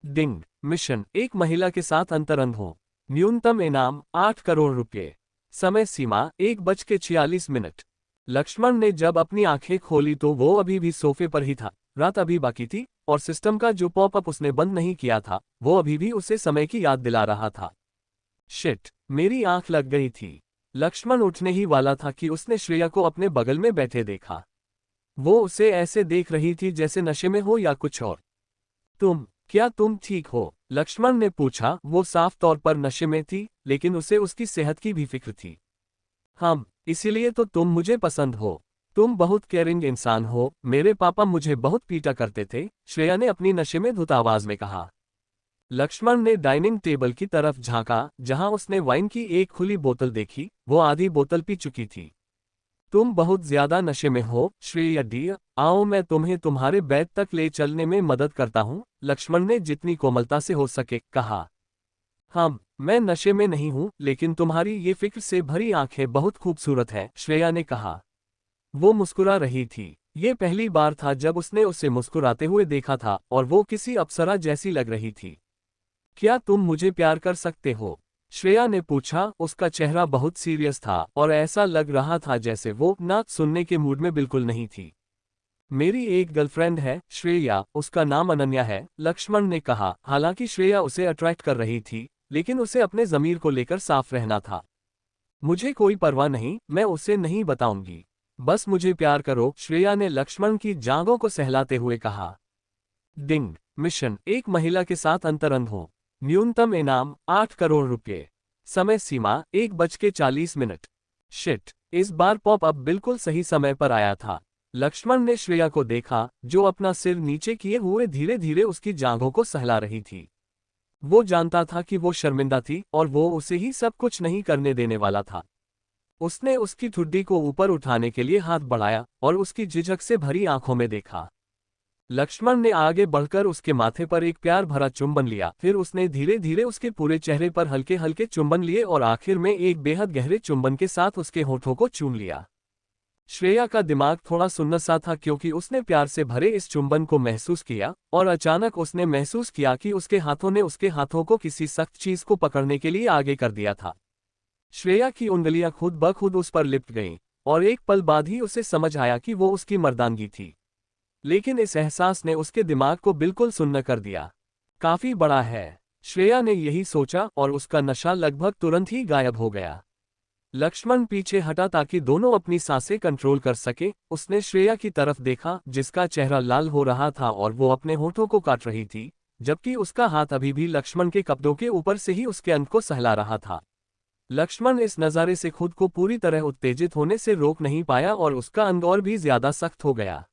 डिंग, मिशन, एक महिला के साथ अंतरंग हो। न्यूनतम इनाम 8 करोड़ रुपये। समय सीमा 1:46। लक्ष्मण ने जब अपनी आंखें खोली तो वो अभी भी सोफे पर ही था। रात अभी बाकी थी और सिस्टम का जो पॉपअप उसने बंद नहीं किया था वो अभी भी उसे समय की याद दिला रहा था। शिट, मेरी आंख लग गई थी। लक्ष्मण उठने ही वाला था कि उसने श्रेया को अपने बगल में बैठे देखा। वो उसे ऐसे देख रही थी जैसे नशे में हो या कुछ और। क्या तुम ठीक हो? लक्ष्मण ने पूछा। वो साफ तौर पर नशे में थी, लेकिन उसे उसकी सेहत की भी फिक्र थी। हम, इसीलिए तो तुम मुझे पसंद हो। तुम बहुत केयरिंग इंसान हो। मेरे पापा मुझे बहुत पीटा करते थे, श्रेया ने अपनी नशे में धुत आवाज में कहा। लक्ष्मण ने डाइनिंग टेबल की तरफ झांका जहां उसने वाइन की एक खुली बोतल देखी। वो आधी बोतल पी चुकी थी। तुम बहुत ज्यादा नशे में हो, श्रेया डी। आओ मैं तुम्हें तुम्हारे बेड तक ले चलने में मदद करता हूँ, लक्ष्मण ने जितनी कोमलता से हो सके कहा। हाँ, मैं नशे में नहीं हूँ, लेकिन तुम्हारी ये फिक्र से भरी आंखें बहुत खूबसूरत हैं, श्रेया ने कहा। वो मुस्कुरा रही थी। ये पहली बार था जब उसने उसे मुस्कुराते हुए देखा था और वो किसी अप्सरा जैसी लग रही थी। क्या तुम मुझे प्यार कर सकते हो? श्रेया ने पूछा। उसका चेहरा बहुत सीरियस था और ऐसा लग रहा था जैसे वो ना सुनने के मूड में बिल्कुल नहीं थी। मेरी एक गर्लफ्रेंड है श्रेया, उसका नाम अनन्या है, लक्ष्मण ने कहा। हालांकि श्रेया उसे अट्रैक्ट कर रही थी, लेकिन उसे अपने ज़मीर को लेकर साफ रहना था। मुझे कोई परवाह नहीं, मैं उसे नहीं बताऊंगी। बस मुझे प्यार करो, श्रेया ने लक्ष्मण की जांघों को सहलाते हुए कहा। डिंग, मिशन, एक महिला के साथ अंतरंग हो। न्यूनतम इनाम 8 करोड़ रुपये। समय सीमा 1:40। शिट, इस बार पॉप अप बिल्कुल सही समय पर आया था। लक्ष्मण ने श्रेया को देखा जो अपना सिर नीचे किए हुए धीरे धीरे उसकी जांघों को सहला रही थी। वो जानता था कि वो शर्मिंदा थी और वो उसे ही सब कुछ नहीं करने देने वाला था। उसने उसकी ठुड्डी को ऊपर उठाने के लिए हाथ बढ़ाया और उसकी झिझक से भरी आंखों में देखा। लक्ष्मण ने आगे बढ़कर उसके माथे पर एक प्यार भरा चुंबन लिया। फिर उसने धीरे धीरे उसके पूरे चेहरे पर हल्के हल्के चुंबन लिए और आखिर में एक बेहद गहरे चुंबन के साथ उसके होठों को चूम लिया। श्रेया का दिमाग थोड़ा सुन्न सा था क्योंकि उसने प्यार से भरे इस चुंबन को महसूस किया और अचानक उसने महसूस किया कि उसके हाथों ने उसके हाथों को किसी सख्त चीज को पकड़ने के लिए आगे कर दिया था। श्रेया की उंगलियां खुद ब खुद उस पर लिपट गईं और एक पल बाद ही उसे समझ आया कि वो उसकी मर्दानगी थी। लेकिन इस एहसास ने उसके दिमाग को बिल्कुल सुन्न कर दिया। काफी बड़ा है, श्रेया ने यही सोचा और उसका नशा लगभग तुरंत ही गायब हो गया। लक्ष्मण पीछे हटा ताकि दोनों अपनी सांसें कंट्रोल कर सके। उसने श्रेया की तरफ देखा जिसका चेहरा लाल हो रहा था और वो अपने होठों को काट रही थी, जबकि उसका हाथ अभी भी लक्ष्मण के कपड़ों के ऊपर से ही उसके अंत को सहला रहा था। लक्ष्मण इस नज़ारे से खुद को पूरी तरह उत्तेजित होने से रोक नहीं पाया और उसका अंग और भी ज्यादा सख्त हो गया।